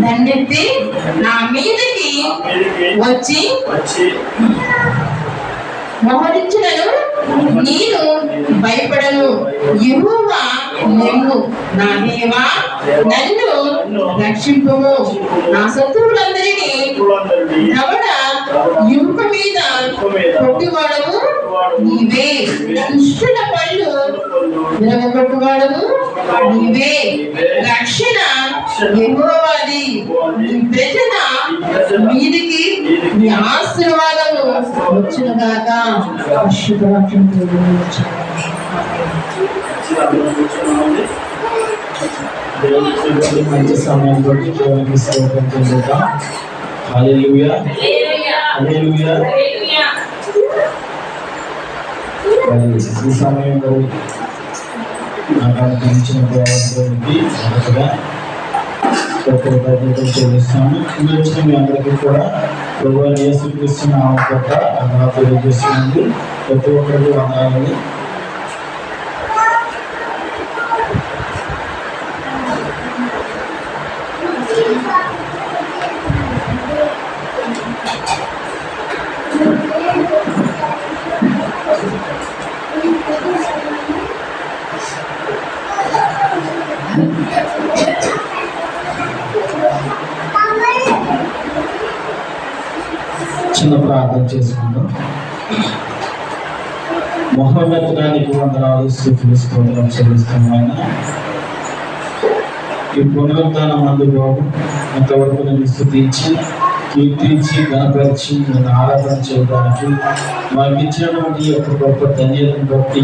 దండెత్తి నా మీదకి వచ్చి మోహరించులను నేను భయపడను. యెహోవా నిన్ను నా దేవా నన్ను రక్షింపుము. నా శత్రువులందరినీ దవడ యువక మీద కొట్టువాడవు నీవే. దుష్టుల పళ్ళు విరగొట్టువాడవు నీవే. రక్షణ యెహోవాది. నీ ప్రజల మీదికి నీ ఆశీర్వాదము వచ్చునుగాక. మంచి సమయం బట్టి దేవునికి స్తోత్రం చెల్లిద్దాం. హల్లెలూయా హల్లెలూయా. ఈ సమయంలో నాకు అనుగ్రహించిన దేవునికి మొదటగా కృతజ్ఞతలు చెల్లిస్తాను. వచ్చిన మీ అందరికీ కూడా ప్రభువైన యేసుక్రీస్తు నామమున తెలియజేస్తుంది. ప్రతి ఒక్కరికి వందనాలు. చిన్న ప్రార్థన చేసుకుందాం. మహోన్నతానికి వందనాలు స్తుతిస్తున్నాం చెల్లిస్తున్నాం. ఈ పునరుద్ధానం మందు బాబు అంతవరకు నేను స్తుతించి కీర్తించి గణపరిచి నేను ఆరాధన చేయడానికి మాకు ఇచ్చినటువంటి యొక్క గొప్ప ధన్యతను బట్టి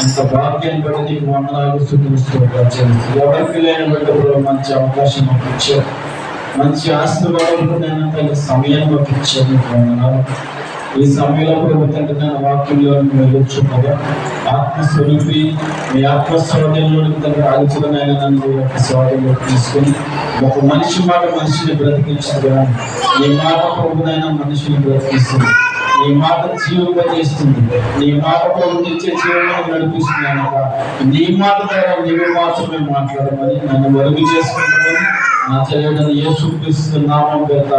అంత భాగ్యాన్ని బట్టి నీకు వందనాలు స్తుతిస్తున్నాం చెల్లిస్తున్నాం. ఎవరికి లేని బట్టి మంచి అవకాశం మాకు ఇచ్చారు. మంచి ఆశీర్వాదాలు సమయాన్ని మాకు ఇచ్చారు. నీకు వందనాలు. ఈ సమయంలో ప్రభుత్వం నేను వాక్యంలో వెళ్ళొచ్చున్నగా ఆత్మస్వరూపి మీ ఆత్మస్వాధీనంలోనికి తన ఆలోచనైన నన్ను యొక్క స్వాధీనంలో తీసుకొని ఒక మనిషి మాట మనిషిని బ్రతికించగా నీ మాట ప్రభునైనా మనిషిని బ్రతికిస్తుంది. నీ మాట జీవింపజేస్తుంది. నీ మాట ప్రభుత్వించే జీవనాన్ని నడిపిస్తున్నాను. నీ మాట ద్వారా నీవు మాత్రమే మాట్లాడమని నన్ను వరుగు చేసుకుంటామని నా చెల్లెలను యేసుక్రీస్తు నామం పేత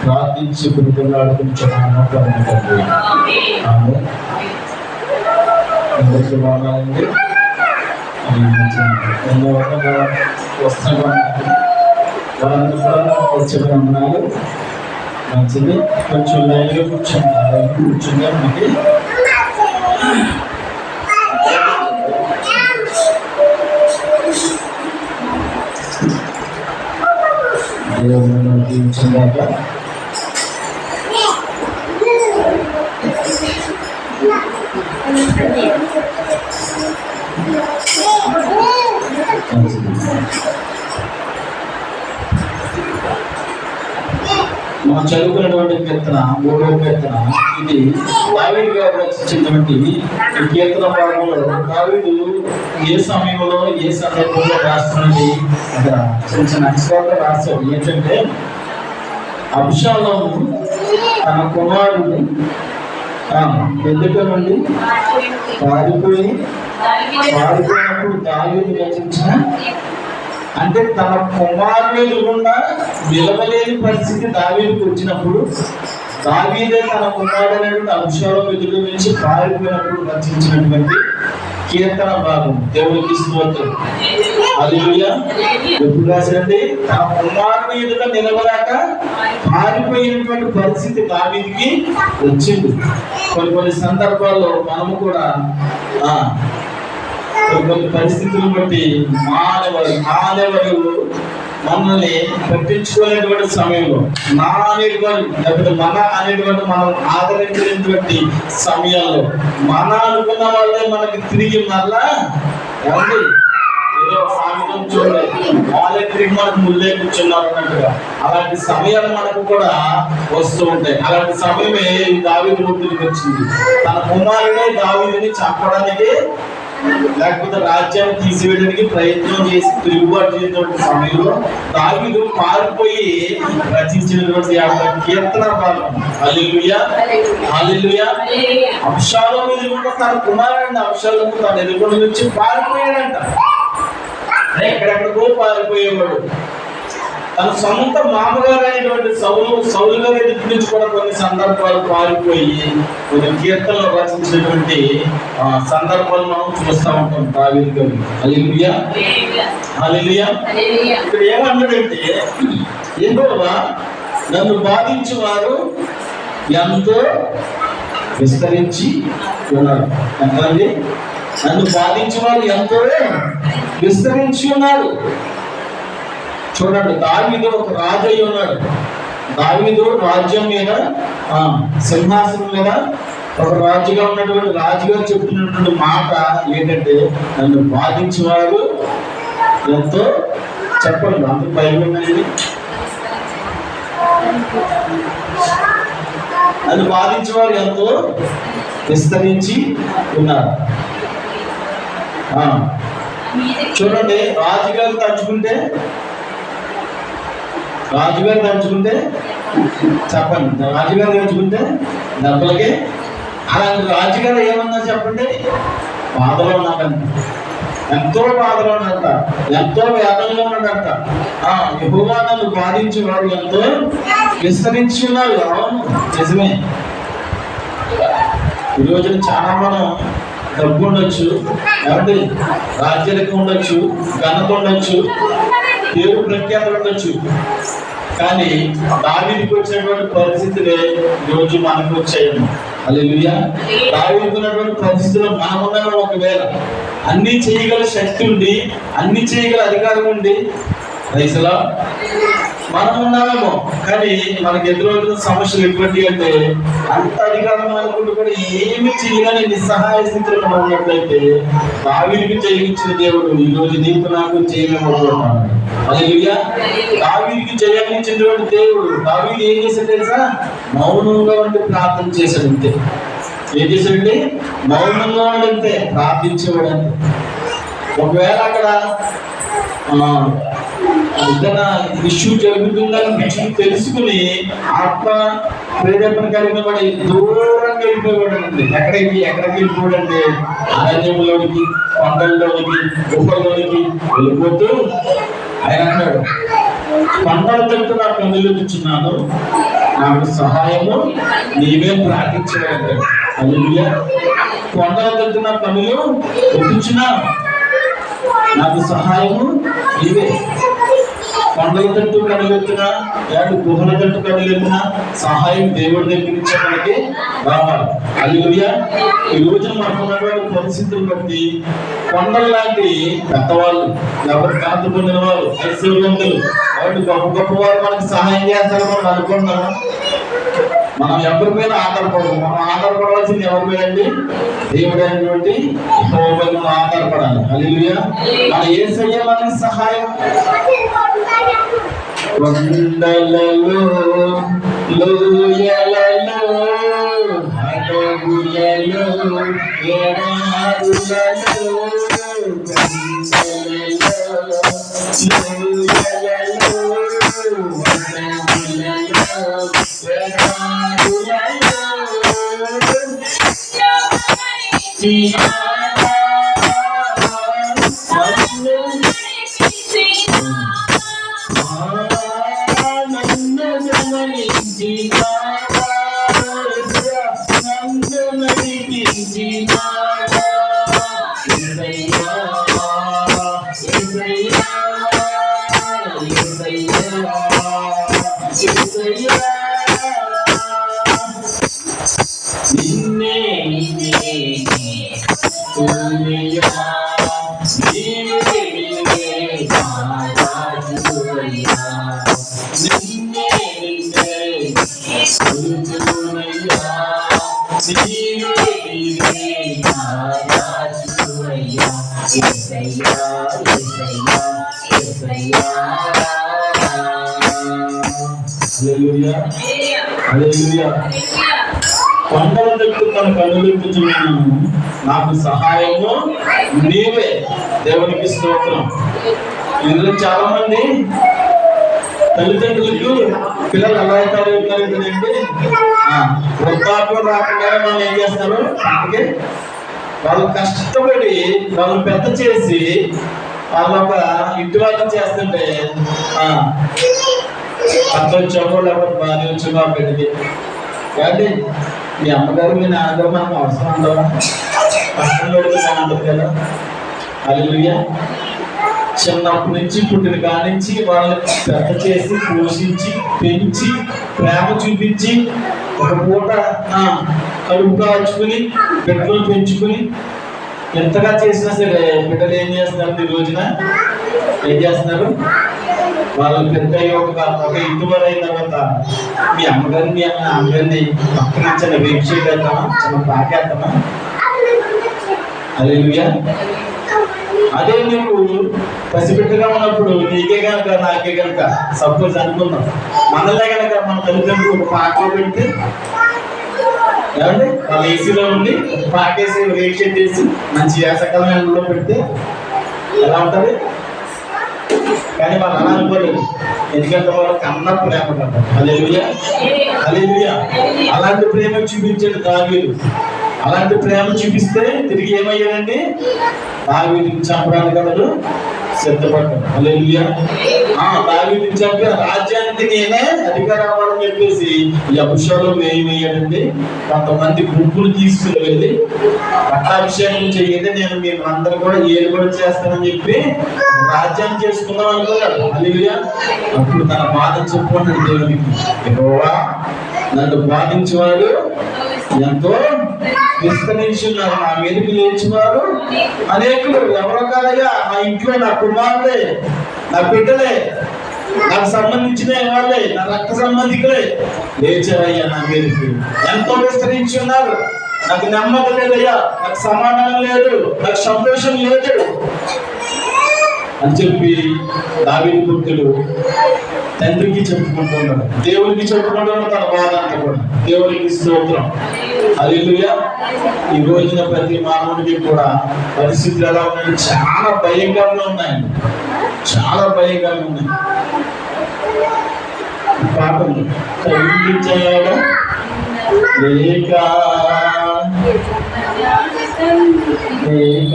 ప్రార్థించి కృతజ్ఞతలుచున్నాను. అందరికీ బాగాలండి. ఎన్నో రకాల వస్త్రమన్నాలు మంచిది. కొంచెం లైన్గా కూర్చుందా మనకి జీవించాక మనం చదువుకున్నటువంటి కీర్తన 3వ కీర్తన. ఇది దావీదు గారు రచించినటువంటి ఈ కీర్తన భాగంలో దావీదు ఏ సమయంలో ఏ సందర్భంలో రాస్తున్నది అక్కడ చిన్న చిన్న అక్షరాలు రాశాడు. ఏంటంటే అబ్షాలోము తన కుమారుడు ఎదుట నుండి పారిపోయినప్పుడు దావీదు రచించిన, అంటే తన కుమారుడు ఎదురుగుండా నిలవలేని పరిస్థితి దావీదుకు వచ్చినప్పుడు దావీదే తన కుమారుడైనటువంటి అబ్షాలోము ఎదురు నుంచి పారిపోయినప్పుడు రచించినటువంటి కీర్తన భాగం. దేవునికి స్తోత్రం. హల్లెలూయా. ఎప్పుడు రాశాడంటే తన కుమారుని ఎదుట నిలవలేక పారిపోయినటువంటి పరిస్థితి దావీదుకి వచ్చింది. కొన్ని సందర్భాల్లో మనము కూడా కొన్ని పరిస్థితులను బట్టి మానవులు మనల్ని పట్టించుకునేటువంటి సమయంలో నా అనేటువంటి లేకపోతే మన అనేటువంటి మనం ఆదరించినటువంటి సమయాల్లో మన అనుకున్న వాళ్ళే మనకి తిరిగి మళ్ళా ఏమండి ఏదో సామెతం చూడండి, వాళ్ళే తిరిగి మనకు ముల్లే కూర్చున్నారు అన్నట్టుగా అలాంటి సమయాలు మనకు కూడా వస్తూ ఉంటాయి. అలాంటి సమయమే దావీదు గుర్తుకు వచ్చింది. తన కుమారుడే దావీదుని చంపడానికి లేకపోతే రాజ్యాన్ని తీసివేయడానికి ప్రయత్నం చేసి తిరుగుబాటు చేసినటువంటి సమయంలో దావీదు పారిపోయి రచించినటువంటి కీర్తన భాగం. హల్లెలూయా హల్లెలూయా. అబ్షాలోము ఎదుర్కొన్న తన కుమారుడిని అబ్షాలోము తన ఎదుర్కొన్న నుంచి పారిపోయాడంట. ఎక్కడెక్కడికో పారిపోయేవాడు. తన సొంత మామగారు అయినటువంటి సౌలు గారి ఎదుటి నుంచి కూడా కొన్ని సందర్భాలు పారిపోయి కొన్ని కీర్తనలు రచించినటువంటి సందర్భాలు మనం చూస్తూ ఉంటాం. దావీదు గారు హల్లెలూయా హల్లెలూయా. ఇక్కడ ఏమన్నాడంటే, యెహోవా నన్ను బాధించు వారు ఎంతో విస్తరించి ఉన్నారు. ఎంతండి? నన్ను బాధించు వారు ఎంతో విస్తరించి ఉన్నారు. చూడండి, దావీదు ఒక రాజు అయి ఉన్నాడు. దావీదు రాజ్యం మీద సింహాసనం మీద ఒక రాజుగా ఉన్నటువంటి రాజుగారు చెప్తున్నటువంటి మాట ఏంటంటే, నన్ను బాధించేవారు ఎంతో, చెప్పండి అంత భయపడింది, నన్ను బాధించేవారు ఎంతో విస్తరించి ఉన్నారు. చూడండి, రాజుగారు తలుచుకుంటే చెప్పండి, రాజుగారు తలుచుకుంటే దెబ్బలకే. అలాంటి రాజుగారు ఏమన్నా చెప్పండి, బాధలో ఉన్నాడంట, ఎంతో బాధలో ఉన్నంట, ఎంతో వేదనలో ఉన్నాడంట. యెహోవా నన్ను బాధించి వారు ఎంతో విస్తరించి ఉన్నారు. అవును, నిజమే. ఈ రోజున చాలా మనం డబ్బు ఉండొచ్చు, ఏమంటే రాజ్యాలకు ఉండొచ్చు, ఘనత ఉండొచ్చు, పేరు ప్రఖ్యాతులు ఉండొచ్చు, కానీ దావీదుకి వచ్చినటువంటి పరిస్థితులే ఈరోజు మనకు వచ్చాయమ్మా. హల్లెలూయా. దావీదుకు ఉన్నటువంటి పరిస్థితులు మనమున్న ఒకవేళ అన్ని చేయగల శక్తి ఉండి, అన్ని చేయగల అధికారం ఉండి, రైతులా మనం ఉన్నామేమో, కానీ మనకి ఎదురవుతున్న సమస్యలు ఎటువంటి అంటే, అంత అధికారం అనుకుంటూ కూడా ఏమి చేయగానే నిస్సహాయ స్థితిలో మనం ఉన్నట్లయితే, దావీదుకి జయించిన దేవుడు ఈ రోజు నీకు నాకు చేయలేకపోతున్నాడు. హల్లెలూయా. దావీదుకి జయించినటువంటి దేవుడు, దావీదు ఏం చేశాడు తెలుసా? మౌనంగా ఉండి ప్రార్థన చేశాడు అంతే. ఏం చేశాడండి? మౌనంగా ఉండంతే, ప్రార్థించేవాడు అంతే. ఒకవేళ అక్కడ ఏదైనా ఇష్యూ జరుగుతుందని విషయం తెలుసుకుని ఆత్మ ప్రేరేపణ కలిగిన వాడు దూరంగా వెళ్ళిపోయాడు అండి. ఎక్కడికి వెళ్ళిపోయాడు అంటే, అరణ్యంలోనికి, కొండల్లోనికి, గుహల్లోనికి వెళ్ళిపోతూ ఆయన అన్నాడు, కొండల తట్టు నా కన్నులు ఎత్తుచున్నాను, నాకు సహాయము నీవే ప్రార్థించగలరు. హల్లెలూయా. కొండల తట్టు నా కన్నులు ఎత్తుచున్నాను, నాకు సహాయము నీవే. కొండల తట్టు కనులెత్తినా, లేకపోతే గుహల తట్టు కనులెత్తినా సహాయం దేవుడి దగ్గర నుంచి మనకి రావాలి. హల్లెలూయా. ఈ రోజున మనకు ఉన్నటువంటి పరిస్థితులను బట్టి కొండల లాంటి పెద్దవాళ్ళు, ఎవరు కాంతి పొందిన వారు, ఐశ్వర్యవంతులు, ఎవరు గొప్ప గొప్ప వారు మనకి సహాయం చేస్తారో మనం అనుకుంటున్నాము. మనం ఎవరి మీద ఆధారపడము. మనం ఆధారపడవలసింది ఎవరి మీద అండి? దేవుడైనటువంటి యెహోవా మీద ఆధారపడాలి. హల్లెలూయా. మన యేసయ్య మనకి సహాయం. కొండలలో, లోయలలో, అడవులలో, ఎడారులలో, కొండల దగ్గర తన కన్నులెత్తుచున్నాను, నాకు సహాయము నీవే. దేవునికి స్తోత్రం. ఇందులో చాలా మంది తల్లిదండ్రులకు పిల్లలు ఎలా అవుతారు కదండి, వృద్ధాప్యం రాకుండా వాళ్ళు ఏం చేస్తారు అంటే, వాళ్ళు కష్టపడి వాళ్ళు పెద్ద చేసి వాళ్ళు ఒక ఇంటి వాళ్ళని చేస్తుంటే అట్లా వచ్చామో లేకపోతే భార్య వచ్చామో ఆ బిడ్డకి కాబట్టి మీ అమ్మగారు మీ నాన్నగారు మనకు అవసరం ఉండవా? కష్టం పెడితే బాగుంటుంది కదా. హల్లెలూయా. చిన్నప్పటి నుంచి పుట్టిన కానించి వాళ్ళని పెద్ద చేసి పోషించి పెంచి ప్రేమ చూపించి ఒక పూట కడుపు కాల్చుకుని బిడ్డలు పెంచుకుని ఎంతగా చేసినా సరే బిడ్డలు ఏం చేస్తున్నారు? ఈ రోజున ఏం చేస్తున్నారు? వాళ్ళు పెద్ద ఒక ఇంటి వారు అయిన తర్వాత మీ అమ్మగారిని అమ్మగారిని పక్కన చిన్న వేపు చేయగలుగుతామా? చిన్న పాకేద్దామా? హల్లెలూయా. అదే నీకు పసిబిడ్డగా ఉన్నప్పుడు నీకే కనుక నాకే కనుక సపోజ్ అనుకుందాం, మనలే కనుక మన తల్లిదండ్రులు ఒక పాటలో పెడితే ఏమంటే వాళ్ళ ఏసీలో ఉండి పాకేసి రేట్ షెడ్ వేసి మంచి వేసకాలం ఎండలో పెడితే ఎలా ఉంటుంది? కానీ వాళ్ళు అలా అనుకోలేదు. ఎందుకంటే వాళ్ళు కన్న ప్రేమ కదా. హల్లెలూయా. హల్లెలూయా. అలాంటి ప్రేమ చూపించాడు దావీదు. అలాంటి ప్రేమ చూపిస్తే తిరిగి ఏమయ్యాడండి? దావీదుని చంపడానికి అతడు సిద్ధపడ్డాడు. హల్లెలూయా. దావీదుని చంపి రాజ్యానికి నేనే అధికారం అవ్వాలని చెప్పేసి ఈ అభిషేకం వేయడండి. కొంతమంది గుంపులు తీసుకుని వెళ్ళి పట్టాభిషేకం చేయండి, నేను మేము అందరూ కూడా ఏడు కూడా చేస్తానని చెప్పి రాజ్యాన్ని చేసుకుందాం అనుకున్నాడు. హల్లెలూయా. అప్పుడు తన బాధ చెప్పుకున్నాడు దేవునికి. యెహోవా, నన్ను బాధించేవాడు ఎంతో విస్తరించున్నారు, నా మీదకి లేచివారు అనేకులు. ఎవరో కాదయ్యా, నా ఇంట్లో నా కుమారులే, నా బిడ్డలే, నాకు సంబంధించిన వాళ్ళే, నా రక్త సంబంధికులే లేచారయ్యా నా మీదకి. ఎంతో విస్తరించి ఉన్నారు. నాకు నెమ్మది లేదయ్యా, నాకు సమాధానం లేదు, నాకు సంతోషం లేదు అని చెప్పి దావీదు భక్తుడు తండ్రికి చెప్పుకుంటున్నాడు, దేవునికి చెప్పుకుంటున్నాడు తన బాధ అంతా కూడా. దేవునికి స్తోత్రం. హల్లెలూయా. ఈ రోజున ప్రతి మానవుడికి కూడా పరిస్థితులు ఎలా ఉన్నాయి? చాలా భయంకరంగా ఉన్నాయి, చాలా భయంకరంగా ఉన్నాయి. పాపం తగ్గించాడు లేక లేక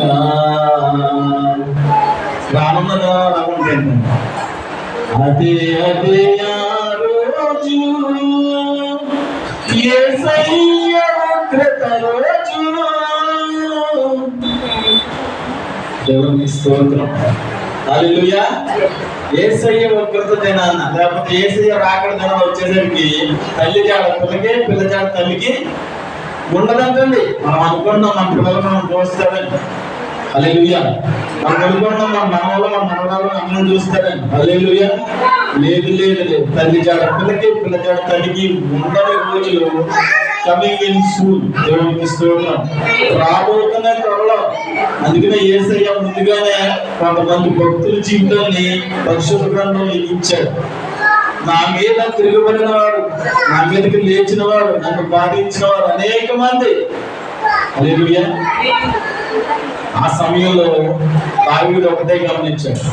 రానున్నదా రానుంటుంది. అదే అదే ఆ రోజు యేసయ్య ఉగ్రత రోజు. దేవునికి స్తోత్రం. హల్లెలూయా. యేసయ్య ఉగ్రత దినాన్న, లేకపోతే యేసయ్య రాకడ దినాలు వచ్చేసరికి తల్లి జాడ పిల్లకి, పిల్ల జాడ తల్లికి ఉండదంటండి. మనం అనుకున్నాం మన పిల్లలు మనం చూస్తారని. హల్లెలూయా. మనం అనుకున్నాం మన మనవలు మన మనవరాలు అన్నం చూస్తారని. హల్లెలూయా. లేదు లేదు లేదు. తల్లి జాడ పిల్లకి, పిల్ల జాడ తల్లికి ఉండని రోజులు కమింగ్ ఇన్ సూన్. దేవునికి స్తోత్రం. రాబోతున్న త్వరలో. అందుకనే యేసయ్య ముందుగానే కొంతమంది భక్తుల జీవితాన్ని పరిశుద్ధ గ్రంథంలో ఇచ్చాడు. నా మీద తిరుగుబడిన వాడు, నా మీదకి లేచిన వాడు, నన్ను బాధించిన వాడు అనేక మంది. హల్లెలూయా. ఆ సమయంలో దావీదు ఒకటే గమనించాడు,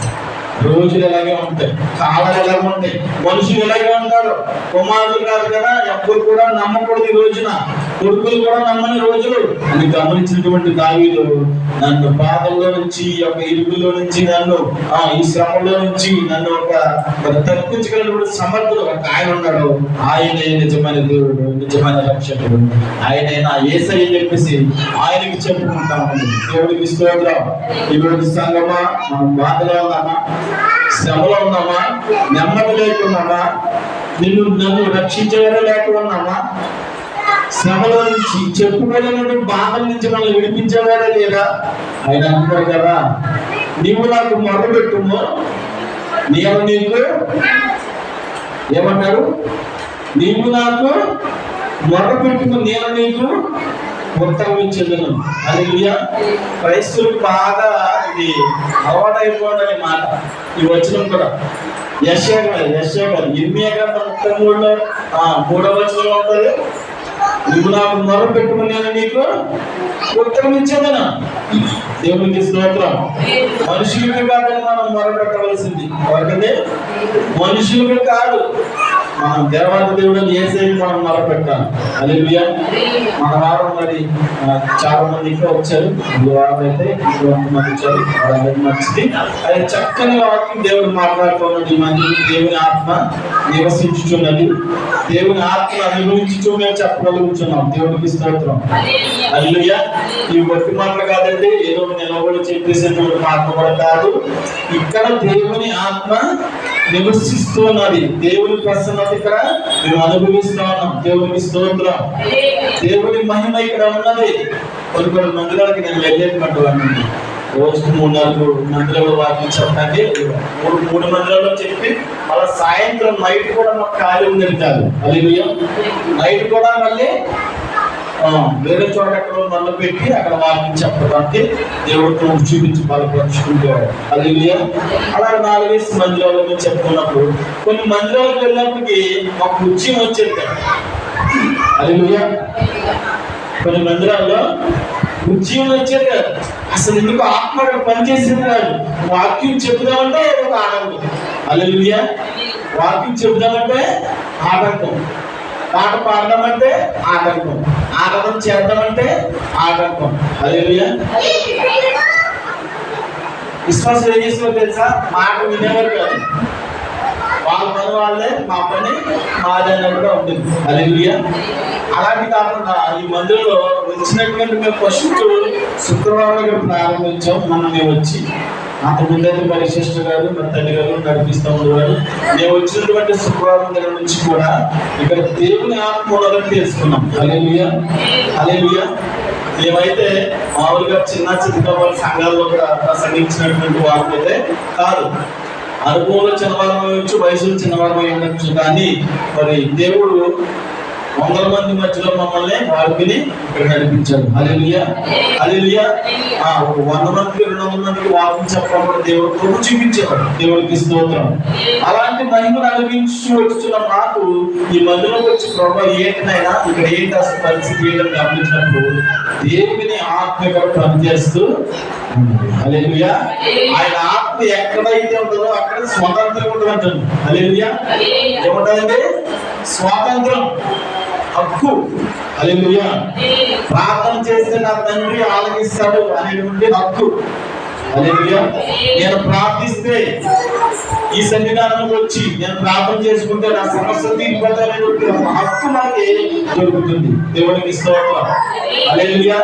రోజులు ఎలాగే ఉంటాయి, కాలాలు ఎలాగే ఉంటాయి, మనుషులు ఎలాగే ఉంటారు. కుమారులు కాదు కదా, ఎవ్వరు కూడా నమ్మకూడదు ఈ రోజున, కొడుకులు కూడా నమ్మని రోజులు అని గమనించినటువంటి దావీదు నన్ను బాధల్లో నుంచి, ఒక ఇరుగులో నుంచి, నన్ను ఈ శ్రమలో నుంచి నన్ను ఒక తప్పించగలిగిన సమర్థుడు ఒక ఆయన ఉన్నాడు. ఆయనే నిజమైన దేవుడు, నిజమైన రక్షకుడు, ఆయనైనా యేసయ్య చెప్పేసి ఆయనకి చెప్పుకుంటాము. దేవుడికి స్తోత్రం. ఈరోజు సంగమా, మనం బాధలో ఉన్నామా, శ్రమలో ఉన్నామా, నెమ్మది లేకున్నామా, నన్ను రక్షించేవారే లేకున్నామా, శ్రమలో నుంచి చెప్పుకోలేనటువంటి బాధల నుంచి మనల్ని విడిపించేవారే లేదా? ఆయన అంటున్నాడు కదా, నీవు నాకు మొదలుపెట్టుము, నేను నీకు ఏమన్నాడు? నీవు నాకు మొదలుపెట్టుము, నేను నీకు ఉత్తరం ఇచ్చేదను. హల్లెలూయా. క్రైస్తవులకు బాగా ఇది అలవాటైపోయిందనే మాట. ఈ వచనం కూడా యెషయా గారు ఇర్మియా గ్రంథం 33లో 3వ వచనంలో ఉంటుంది. నువ్వు నాకు మొదలు పెట్టుకుని నేను నీకు ఉత్తరం ఇచ్చేదను. దేవునికి స్తోత్రం. మనుషులకు కాదని మనం మొదలు పెట్టవలసింది. ఎవరికదే? మనుషులకు కాదు, మనం దేవాది దేవుడు యేసయ్యకి మనం మొదలుపెట్టాలి. హల్లెలూయా. మన వారం మరి చాలా మంది ఇంకా వచ్చారు. ఈ వారం అయితే 20 మంది వచ్చారు. వాళ్ళందరికీ మంచిది. అది చక్కని వాక్యం దేవుడు మాట్లాడుతున్నది. మంది దేవుని ఆత్మ నివసించుతున్నది. దేవుని ఆత్మ అనుభవించుతూ మేము చెప్పగలుగుతున్నాం. దేవుడికి స్తోత్రం. హల్లెలూయా. ఇవి గట్టి మాటలు కాదండి, ఏదో నిలబడి చెప్పేసేటువంటి మాటలు కూడా కాదు. ఇక్కడ దేవుని ఆత్మ నివసిస్తున్నది. దేవుని ప్రసన్నత ఇక్కడ మేము అనుభవిస్తూ ఉన్నాం. దేవునికి స్తోత్రం. దేవుని మహిమ ఇక్కడ ఉన్నది. కొన్ని మందిరాలకి నేను వెళ్ళేటువంటి వాడిని. రోజుకు 3-4 మందిరాలు వాటిని చెప్పండి. మూడు మందిరాల్లో చెప్పి మళ్ళీ సాయంత్రం నైట్ కూడా మాకు ఖాళీ ఉండేది కాదు. హల్లెలూయా. నైట్ కూడా మళ్ళీ వేరే చోట ఎక్కడో నల్ల పెట్టి అక్కడ వాటిని చెప్పడానికి దేవుడితో చూపించి బలపరుచుకుంటేవాడు. హల్లెలూయా. అలా 4 మందిరాలు మేము చెప్పుకున్నప్పుడు కొన్ని మందిరాలకు వెళ్ళినప్పటికీ మాకు ఉద్యమం వచ్చేది కాదు. హల్లెలూయా. కొన్ని మందిరాల్లో ఉద్యమం వచ్చేది కాదు. అసలు ఎందుకు ఆత్మ పనిచేసేది కాదు. వాక్యం చెబుదామంటే ఒక ఆటంకం. హల్లెలూయా. వాక్యం చెబుదామంటే ఆటంకం. పాట పాడదామంటే ఆటంకం. ఆరాధన చేద్దామంటే ఆటంకం. హల్లెలూయా. విశ్వాసం ఏం చేసేవారు తెలుసా? మాట వినేవారు కాదు. వాళ్ళ పని వాళ్ళే, మా పని మాది అన్నట్టుగా ఉంటుంది. హల్లెలూయా. అలాంటి కాకుండా ఈ మందిరంలో వచ్చినటువంటి మేము ఫస్ట్ శుక్రవారం ప్రారంభించాం. మేము వచ్చి అంతకుముందైతే మరి సిస్టర్ గారు మరి తల్లి గారు నడిపిస్తూ ఉండేవారు. మేము వచ్చినటువంటి శుక్రవారం దగ్గర నుంచి కూడా ఇక్కడ దేవుని ఆత్మ ఉన్నదని తెలుసుకున్నాం. హల్లెలూయా. హల్లెలూయా. మేమైతే మామూలుగా చిన్న సంఘాల్లో కూడా ప్రసంగించినటువంటి వారు అయితే కాదు. అనుభవంలో చిన్నవారం అయ్యొచ్చు, వయసులో చిన్నవారం అయి ఉండొచ్చు. కానీ మరి దేవుడు 100 మంది మధ్యలో మమ్మల్ని వారిని ఇక్కడ నడిపించాడు. హల్లెలూయా. హల్లెలూయా. 100 మందికి 200 మందికి వాక్యం చెప్పడం దేవుడు కృప చూపించేవాడు. దేవుడికి స్తోత్రం. అలాంటి మహిమను అనుభవించి వచ్చుతున్న మాకు ఈ మందిరంలోకి వచ్చి ప్రభు ఏంటైనా ఇక్కడ ఏంటి అసలు పరిస్థితి ఏంటని గమనించినప్పుడు దేవుని ఆత్మ ఇక్కడ పనిచేస్తూ హల్లెలూయా. ఆయన ఆత్మ ఎక్కడైతే ఉంటుందో అక్కడ స్వాతంత్రం ఉంటుంది అంటుంది. హల్లెలూయా. ఏముంటుందండి? స్వాతంత్రం, హక్కు. హల్లెలూయా. ప్రార్థన చేస్తే నా తండ్రి ఆలకిస్తాడు అనేటువంటి హక్కు. హల్లెలూయా. నేను ప్రార్థిస్తే ఈ సన్నిధానంలో వచ్చి నేను ప్రార్థన చేసుకుంటే నా సమస్య తీరిపోతానేటువంటి హక్కు మనకి దొరుకుతుంది. దేవుడికి స్తోత్రం. హల్లెలూయా.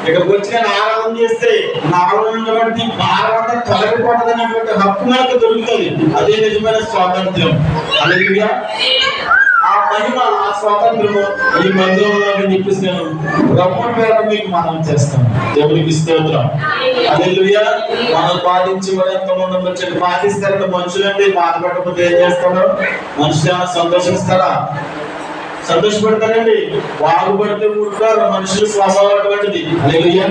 ఇక్కడికి వచ్చి నేను ఆరాధన చేస్తే నాలో ఉన్నటువంటి భారం అంతా తొలగిపోతుంది అనేటువంటి హక్కు మనకు దొరుకుతుంది. అదే నిజమైన స్వాతంత్ర్యం. హల్లెలూయా. ఆ మహిమ, ఆ స్వాతంత్రము ఈ మందిరంలో చెప్పిస్తాను. బ్రహ్మ పేరు మీకు మనం చేస్తాం. దేవునికి స్తోత్రం. హల్లెలూయా. మనం బాధించి ఎంతమంది వచ్చి బాధిస్తారంటే మనుషులండి. బాధపడకపోతే ఏం చేస్తారో? మనుషులు ఏమైనా సంతోషిస్తారా? సంతోషపడతారండి. బాగుపడితే ఊరుతారు. మనుషులు స్వభావం అటువంటిది. హల్లెలూయా.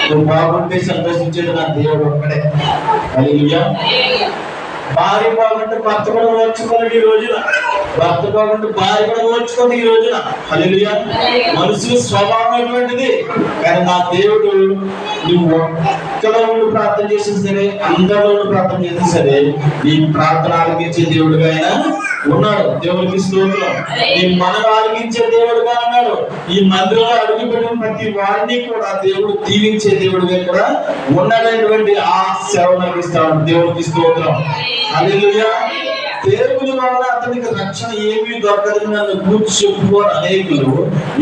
నువ్వు బాగుంటే సంతోషించేది నా దేవుడు ఒక్కడే. హల్లెలూయా. భార్య బాగుంటే భర్త కూడా ఓర్చుకోండి ఈ రోజున. భర్త బాగుంటే భార్య కూడా ఓర్చుకోండి ఈ రోజున. హల్లెలూయా. మనుషుల స్వభావం అటువంటిది. కానీ నా దేవుడు నువ్వు ఒక్కలో ఉండి ప్రార్థన చేసినా సరే, అందరిలో ఉండి ప్రార్థన చేసినా సరే, నీ ప్రార్థన ఆలకించే దేవుడుగా ఆయన ఉన్నాడు. దేవుడికి స్తోత్రం. నీ మనకు ఆలకించే దేవుడుగా ఉన్నాడు. ఈ మందిరంలో అడుగుపెట్టిన ప్రతి వారిని కూడా దేవుడు దీవించే దేవుడిగా కూడా ఉన్నాడనేటువంటి ఆ సేవను ఇస్తాడు. దేవుడికి స్తోత్రం. హల్లెలూయా. దేవుని వల్ల అతనికి రక్షణ ఏమీ దొరకదని నన్ను కూర్చు చెప్పుకోని అనేకులు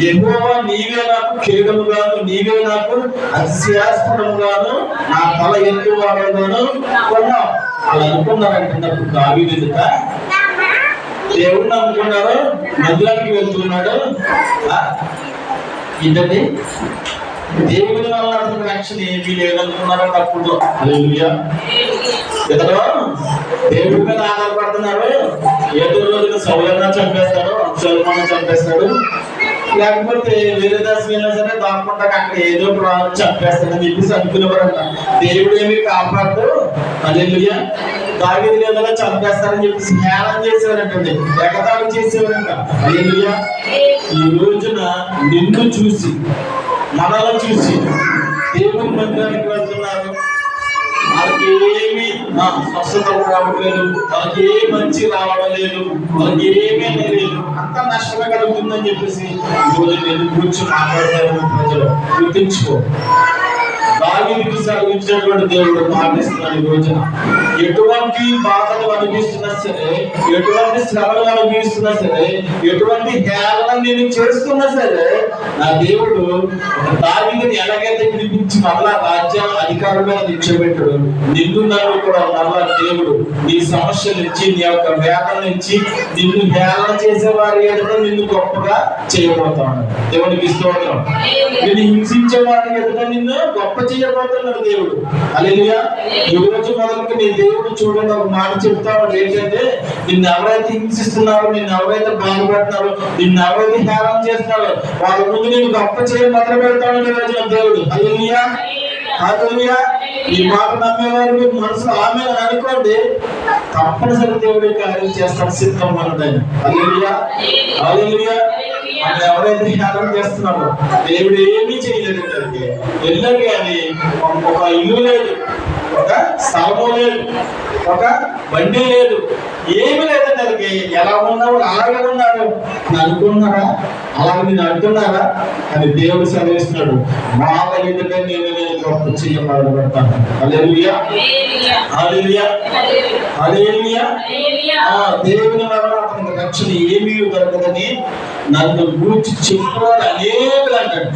యెహోవా నీవే నాకు కేడముగాను, నీవే నాకు అత్యాస్పదముగాను, నా తల ఎత్తువాడుగాను కొన్నావు. అలా అనుకున్నారంటున్నప్పుడు దావీదు ఎదుట దేవుడు నమ్ముకున్నాడు, మందిరానికి వెళ్తున్నాడు. ఏంటండి? దేవుని వల్ల అతనికి రక్షణ ఏమీ లేదనుకున్నారో తప్పుడు. హల్లెలూయా. ఇతను దేవుడి మీద ఆధారపడుతున్నారు. ఏదో రోజున సౌలన్నా చంపేస్తాడు, అబ్షాలోమును చంపేస్తాడు, లేకపోతే వేరే దాసి అయినా సరే దాక్కుంటా అక్కడ ఏదో చంపేస్తాడని చెప్పేసి అనుకునేవారంట. దేవుడు ఏమి కాపాడు. హల్లెలూయా. దావీదు ఏదైనా చంపేస్తారని చెప్పేసి హేళన చేసేవారంటండి, ఎగతాళి చేసేవారంట. హల్లెలూయా. ఈ రోజున నిన్ను చూసి, మనల్ని చూసి దేవుని మందిరానికి వెళ్తున్నారు. వాళ్ళకి వాళ్ళకి ఏమి స్వస్థత రావట్లేదు, వాళ్ళకి ఏ మంచి రావడం లేదు, వాళ్ళకి ఏమీ లేదు, అంత నష్టమే కలుగుతుందని చెప్పేసి ఈరోజు నేను కూర్చొని మాట్లాడతారు. ప్రజలు గుర్తించుకో, దావీదుకు సెలవిచ్చినటువంటి దేవుడు మాటిస్తున్నాడు. ఈ రోజున ఎటువంటి బాధలు అనిపిస్తున్నా సరే, ఎటువంటి శ్రమలు అనిపిస్తున్నా సరే, ఎటువంటి హేళన నేను చేస్తున్నా సరే, నా దేవుడు దావీదుని ఎలాగైతే విడిపించి మరలా రాజ్య అధికారులుగా నిలిచబెట్టాడు, నిన్ను నన్ను కూడా మరలా దేవుడు నీ సమస్యల నుంచి, నీ యొక్క వేదన నుంచి, నిన్ను హేళన చేసే వారి ఎదుట నిన్ను గొప్పగా చేయబోతాడు. దేవునికి స్తోత్రం. నిన్ను హింసించే వారి ఎదుట నిన్ను గొప్ప చేయబోతున్నాడు దేవుడు. హల్లెలూయా. ఈ రోజు మొదలుకి నీ దేవుడు చూడండి ఒక మాట చెప్తాడు ఏంటంటే, నిన్ను ఎవరైతే హింసిస్తున్నారో, నిన్ను ఎవరైతే బాధపడుతున్నారో, నిన్ను ఎవరైతే హేళన చేస్తున్నారో వాళ్ళ ముందు నేను గొప్ప చేయ మొదలు పెడతాడు ఈ రోజున దేవుడు. హల్లెలూయా, హల్లెలూయా. ఈ మాట నమ్మేవారు మీరు మనసులో ఆమె అనుకోండి, తప్పనిసరి దేవుడి కార్యం చేస్తాడు, సిద్ధం అన్నదాన్ని. హల్లెలూయా, హల్లెలూయా. మనం ఎవరైతే హేళన చేస్తున్నారో దేవుడు ఏమీ చేయలేదు. వెళ్ళగా అని ఒక ఇల్లు లేదు, ఒక స్థలము లేదు, ఒక బండి లేదు, ఏమి లేదండి. అది ఎలా ఉన్నావు అలాగే ఉన్నారు అనుకున్నారా? అలాగే నేను అంటున్నారా అని దేవుడు సెలవిస్తున్నాడు. వాళ్ళ ఎదుటే నేను గొప్ప చెయ్య మొదలు పెడతాను. హల్లెలూయా, హల్లెలూయా, హల్లెలూయా. దేవుని వల్ల అతనికి రక్షణ ఏమీ దొరకదని నన్ను గురించి చెప్పుకోవాలి అనేకులు అంటాడు.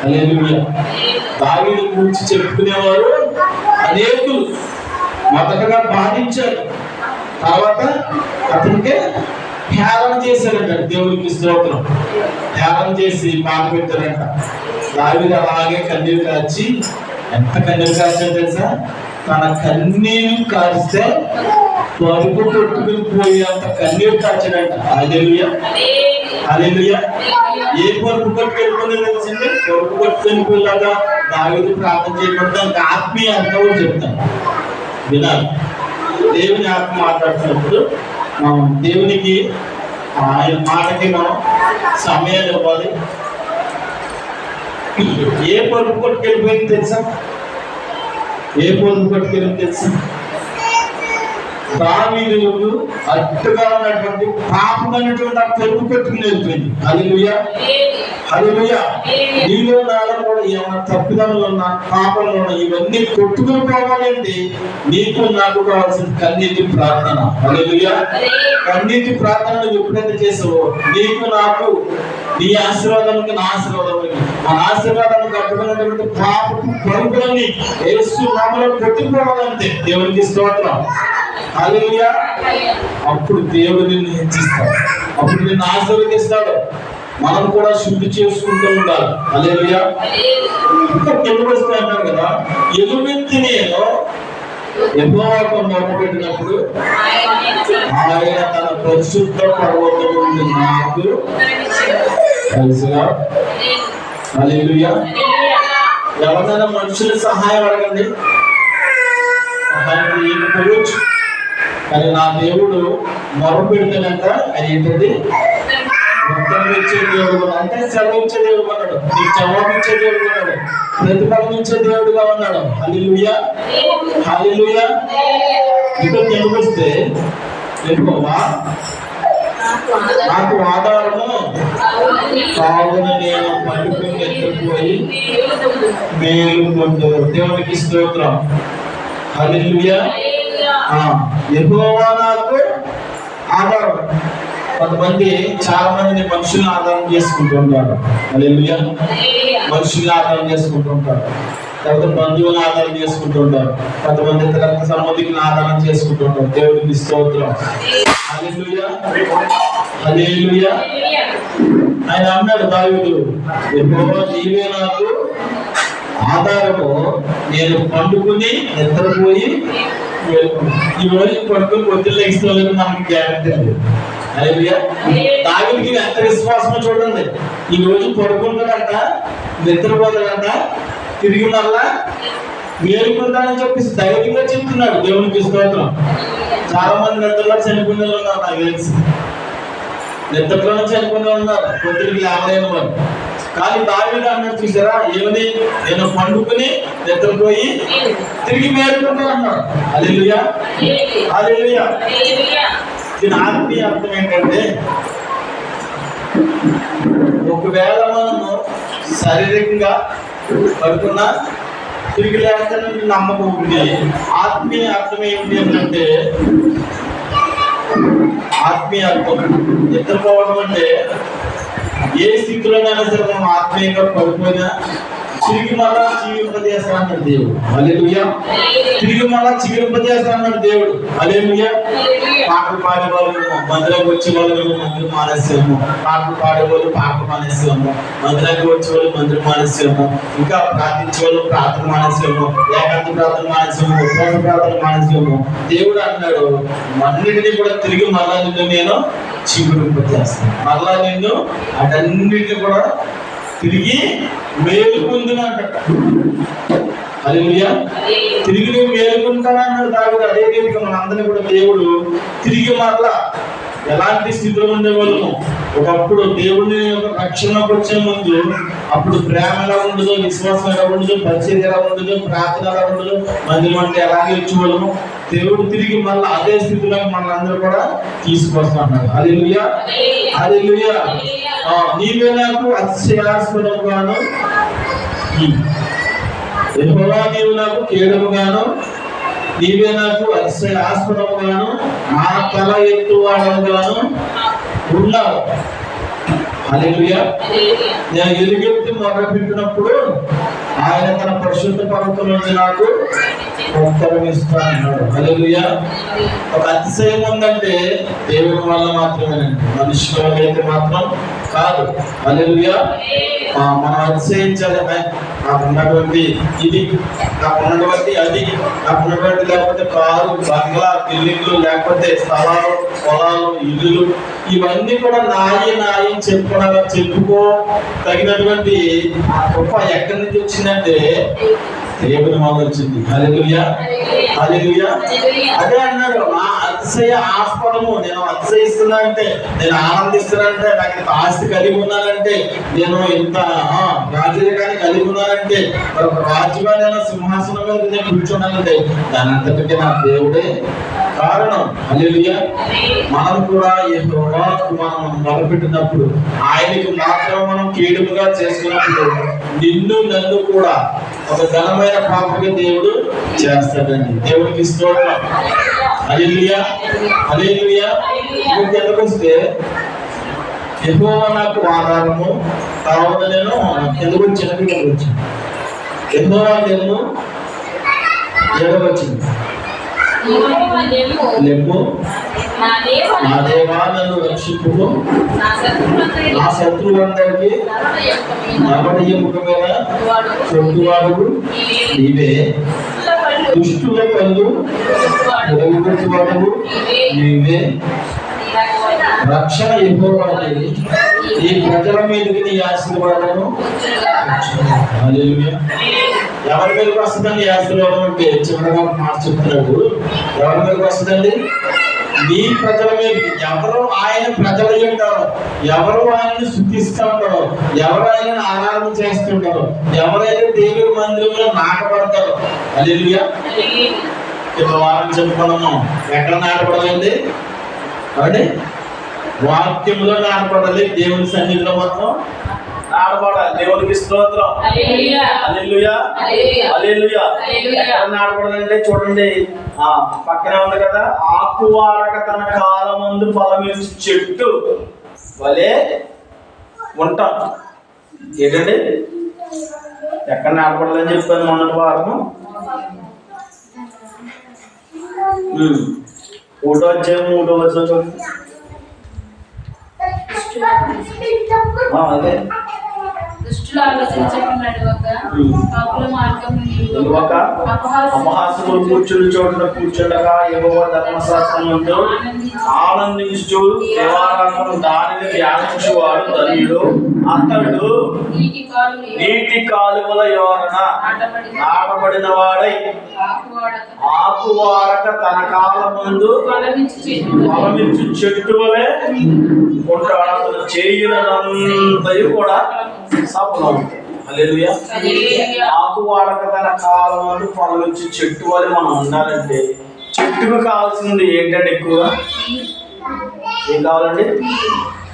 హల్లెలూయా. దావీదు గురించి చెప్పుకునేవారు అనేకులు. మొదటగా బాధించారు, తర్వాత అతనికి హేళన చేశారంట. దేవుడికి స్తోత్రం. హేళన చేసి బాధ పెట్టారంట. దావీదు అలాగే కన్నీరు కాచి, ఎంత కన్నీరు కాచాడు తెలుసా? తన కన్నీరు కాస్తే పరుపు కొట్టుకుని పోయేంత కన్నీరు కాచాడంట. హల్లెలూయా, హల్లెలూయా. ఏ పరుపు కొట్టుకెళ్ళిపోయిందో తెలిసింది? పరుపు కొట్టుకొని పోయేలాగా దావీదు ప్రార్థన చేయకుండా ఆత్మీయ అర్థం చెప్తాను వినాలి. దేవుని ఆత్మ మాట్లాడుతున్నప్పుడు మనం దేవునికి ఆయన మాటకి మనం సమయాన్ని ఇవ్వాలి. ఏ పరుపు కొట్టుకెళ్ళిపోయింది తెలుసా? ఏ పరుపు కొట్టుకెళ్ళింది తెలుసా? దావీదు అడ్డుగా ఉన్నటువంటి పాపం అనేటువంటి ఆ పరుపు కొట్టుకుని వెళ్ళిపోయింది. హల్లెలూయా, హల్లెలూయా. నీలో నాలో కూడా ఏమైనా తప్పిదములు ఉన్నా, పాపంలో ఉన్నా, ఇవన్నీ కొట్టుకుని పోవాలంటే నీకు నాకు కావాల్సిన కన్నీటి ప్రార్థన. హల్లెలూయా. కన్నీటి ప్రార్థన ఎప్పుడైతే చేసావో నీకు నాకు, నీ ఆశీర్వాదానికి నా ఆశీర్వాదానికి, మన ఆశీర్వాదాన్ని కట్టుకున్నటువంటి పాపపు పరుపులన్నీ యేసు నామములో కొట్టుకుపోవాలంటే దేవునికి స్తోత్రం. హల్లెలూయా. అప్పుడు దేవుడు నిన్ను హెచ్చిస్తాడు, అప్పుడు నిన్ను ఆశీర్వదిస్తాడు. మనం కూడా శుద్ధి చేసుకుంటూ ఉండాలి. హల్లెలూయా. ఇంకా కిందకు వస్తే అంటారు కదా, ఎలుమెత్తి నేను యెహోవాకు మొరపెట్టినప్పుడు ఆయన తన పరిశుద్ధ పర్వతం నుండి నాకు తెలుసుగా. హల్లెలూయా. ఎవరైనా మనుషుల సహాయం అడగండి, సహాయం చేయకపోవచ్చు, కానీ నా దేవుడు మొర పెడితేనంట అది ఏంటండి? ఉత్తరం ఇచ్చే దేవుడు అంటే సెలవిచ్చే దేవుడు అన్నాడు, నీకు జవాబు ఇచ్చే దేవుడు అన్నాడు, ప్రతిఫలం ఇచ్చే దేవుడుగా ఉన్నాడు. హల్లెలూయా, హల్లెలూయా. ఇక్కడ తెలిపిస్తే యెహోవా నాకు ఆధారము కావున నేను పట్టుకుని ఎత్తుకుపోయి మేలు పొందు. దేవునికి స్తోత్రం. హల్లెలూయా. యెహోవా నాకు ఆధారం. కొంతమంది చాలా మంది మనుషుల్ని ఆధారం చేసుకుంటూ ఉంటారు. హల్లెలూయా. మనుషుల్ని ఆధారం చేసుకుంటూ ఉంటారు, లేకపోతే బంధువులను ఆధారం చేసుకుంటూ ఉంటారు, కొంతమంది రక్త సంబంధికులను ఆధారం చేసుకుంటూ ఉంటారు. దేవుడికి స్తోత్రం. హల్లెలూయా, హల్లెలూయా. ఆయన అన్నాడు దావీదు, యెహోవా నీవే నాకు ఆధారము, నేను పండుకుని నిద్రపోయి ఈ రోజు పడుకుని పొద్దున్న లెగిస్తలేదు మనకి గ్యారెంటీ లేదు. హల్లెలూయా. దావీదుకి ఎంత విశ్వాసమో చూడండి. ఈ రోజు పడుకుంటాడంట, నిద్రపోతాడంట, తిరిగి మళ్ళా మేలుకుంటానని చెప్పేసి ధైర్యంగా చెప్తున్నాడు. దేవునికి స్తోత్రం. చాలా మంది నిద్రలో చనిపోయిన వాళ్ళు ఉన్నారు, నాకు తెలిసి నిద్రలోనే చనిపోయిన వాళ్ళు ఉన్నారు, పొద్దుడికి లేవలేని వారు. కానీ దావీదు అన్నాడు చూసారా, ఏమని? నేను పండుకుని నిద్రపోయి తిరిగి మేలుకుంటా అన్నాడు. హల్లెలూయా, హల్లెలూయా. దీని ఆత్మీయ అర్థం ఏంటంటే, ఒకవేళ మనము శారీరకంగా పడుకున్నా తిరిగి లేస్తానని నమ్మకం ఉంది. ఆత్మీయ అర్థం ఏమిటి అంటే, ఆత్మీయ అర్థం నిద్రపోవడం అంటే ఏ స్థితిలోనైనా సరే మనం ఆత్మీయంగా పడిపోయినా తిరిగి మళ్ళా జీవింపజేస్తాడు అన్నాడు దేవుడు. హల్లెలూయా. తిరిగి మళ్ళా జీవింపజేస్తాడు అన్నాడు దేవుడు. హల్లెలూయా. పాటలు పాడేవాళ్ళు మందిరానికి వచ్చే వాళ్ళు మందిరం మానేసాము, పాటలు పాడేవాళ్ళు పాటలు మానేసాము, మందిరానికి వచ్చేవాళ్ళు మందిరం మానేసాము, ఇంకా ప్రార్థించే వాళ్ళు ప్రార్థన మానేసాము, ఏకాంత ప్రార్థన మానేసాము, ఉపవాస ప్రార్థన మానేసాము. దేవుడు అన్నాడు, అన్నిటినీ కూడా తిరిగి మళ్ళా నిన్ను నేను జీవింపజేస్తాను, మళ్ళా నిన్ను అటన్నిటిని కూడా తిరిగి మేలుకుందునంట. హల్లెలూయా. తిరిగి నువ్వు మేలుకుంటానన్నాడు దావీదు. అదే రీతిగా మనందరినీ కూడా దేవుడు తిరిగి మరలా ఎలాంటి స్థితిలో ఉండేవాళ్ళము, ఒకప్పుడు దేవుడిని రక్షణలోకి వచ్చే ముందు అప్పుడు ప్రేమ ఎలా ఉండదు, విశ్వాసం ఎలా ఉండదు, పరిచయం ఎలా ఉండదు, ప్రార్థన ఎలా ఉండదు, మందిరం అంటే ఎలాగే వచ్చేవాళ్ళము. దేవుడు తిరిగి మళ్ళీ అదే స్థితిలో మనందరూ కూడా తీసుకొస్తున్నాడు. హల్లెలూయా, హల్లెలూయా. నీవే నాకు అతిశయాస్పదముగాను, యెహోవా నీవు నాకు కేడముగాను, నీవే నాకు అతిశయాస్పదముగాను, నా తల ఎత్తువాడముగాను ఉన్నావు. హల్లెలూయా. నేను ఎలుగెత్తి మొదలుపెట్టినప్పుడు ఆయన తన పరిశుద్ధ పర్వతం నుంచి నాకు ఉత్తరం ఇస్తానన్నాడు. హల్లెలూయా. ఒక అతిశయం ఉందంటే దేవుని వల్ల మాత్రమేనండి, మనుషుల వల్ల అయితే మాత్రం కాదు. హల్లెలూయా. మనం అతిశయించాలి. నాకు ఉన్నటువంటి ఇది, నాకు ఉన్నటువంటి అది, నాకు ఉన్నటువంటి లేకపోతే కారు, బంగ్లా, బిల్డింగ్లు, లేకపోతే స్థలాలు, పొలాలు, ఇల్లులు, ఇవన్నీ కూడా నాయి నాయి చెప్పుకో తగినటువంటి గొప్ప ఎక్కడి నుంచి వచ్చిందంటే దేవుని వల్ల వచ్చింది. హల్లెలూయా, హల్లెలూయా. అదే అన్నాడు, నా అతిశయ ఆస్పదము, నేను అతిశయిస్తున్నానంటే, నేను ఆనందిస్తున్నానంటే, నాకు ఇంత ఆస్తి కలిగి ఉన్నానంటే, నేను ఇంత రాజ్యాన్ని కలిగి ఉన్నానంటే, ఒక రాజుగా నేను సింహాసనం మీద నేను కూర్చున్నానంటే దాని అంతటికీ నా దేవుడే కారణం. హల్లెలూయా. మనం కూడా యెహోవాకు మనం మొదలుపెట్టినప్పుడు, ఆయనకి మాత్రం మనం కీడుగా చేసుకున్నప్పుడు నిన్ను నన్ను కూడా ఒక ఘనమైన పాపగా దేవుడు చేస్తాడండి. దేవుడికి స్తోత్రం. హల్లెలూయా, హల్లెలూయా. ఎందుకు వస్తే యెహోవా నాకు ఆధారము, తర్వాత నేను ఎందుకు వచ్చినది వచ్చింది. యెహోవా నేను ఎడవచ్చింది. లెమ్ము నా దేవా నన్ను రక్షింపుము, నా శత్రువులందరికీ నరమణ ఎముక మీద చెట్టువాడు నీవే, దుష్టుల కళ్ళు ఎడగొట్టువాడు నీవే, రక్షణ యెహోవాది, ఈ ప్రజల మీదకి నీ ఆశీర్వాదము. హల్లెలూయా. ఎవరి మీదకి వస్తుందండి ఆశీర్వాదం అంటే? చివరిగా మాట చెప్తున్నాడు, ఎవరి మీదకి వస్తుందండి? నీ ప్రజల మీద. ఎవరు ఆయన ప్రజలు ఉంటారో, ఎవరు ఆయన్ని స్తుతిస్తూ ఉంటారో, ఎవరు ఆయనను ఆరాధన చేస్తుంటారో, ఎవరైతే దేవుని మందిరంలో నాటపడతారో. హల్లెలూయా. వారం చెప్పుకున్నాము, ఎక్కడ నాటపడాలండి? అంటే వాక్యంలో నాటపడాలి, దేవుని సన్నిధిలో మాత్రం నాటపడాలి. దేవునికి స్తోత్రం. హల్లెలూయా, హల్లెలూయా. ఎక్కడ నాటపడాలంటే చూడండి, పక్కనే ఉంది కదా, ఆకువారక తన కాలమందు ఫలమిచ్చు చెట్టు వలే ఉంటాం. ఏంటండి ఎక్కడ నాటపడాలని చెప్పాను మొన్నటి వారము. 1వ అధ్యాయం 3వ వచనం. అదే దుష్టులు ఆలోచించకున్నాడు అపహాసములు కూర్చుని చోటున కూర్చుండగా యెహోవా ధర్మశాస్త్రములో ఆనందించు దేవాలయము దానిని ధ్యానించువాడు ధన్యుడు. అతడు నీటి కాలువల యోరన నాటబడిన వాడై ఆకువారక తన కాలమందు ఫలమిచ్చు చెట్టు వలె ఉంటాడు. అతను చేయునంతయు కూడా సఫలం. హల్లెలూయా. ఆకు వాడక తన కాలం అంటూ పనులొచ్చి చెట్టు వల్ల మనం ఉండాలంటే చెట్టుకు కావాల్సింది ఏంటంటే ఎక్కువగా ఏం కావాలండి?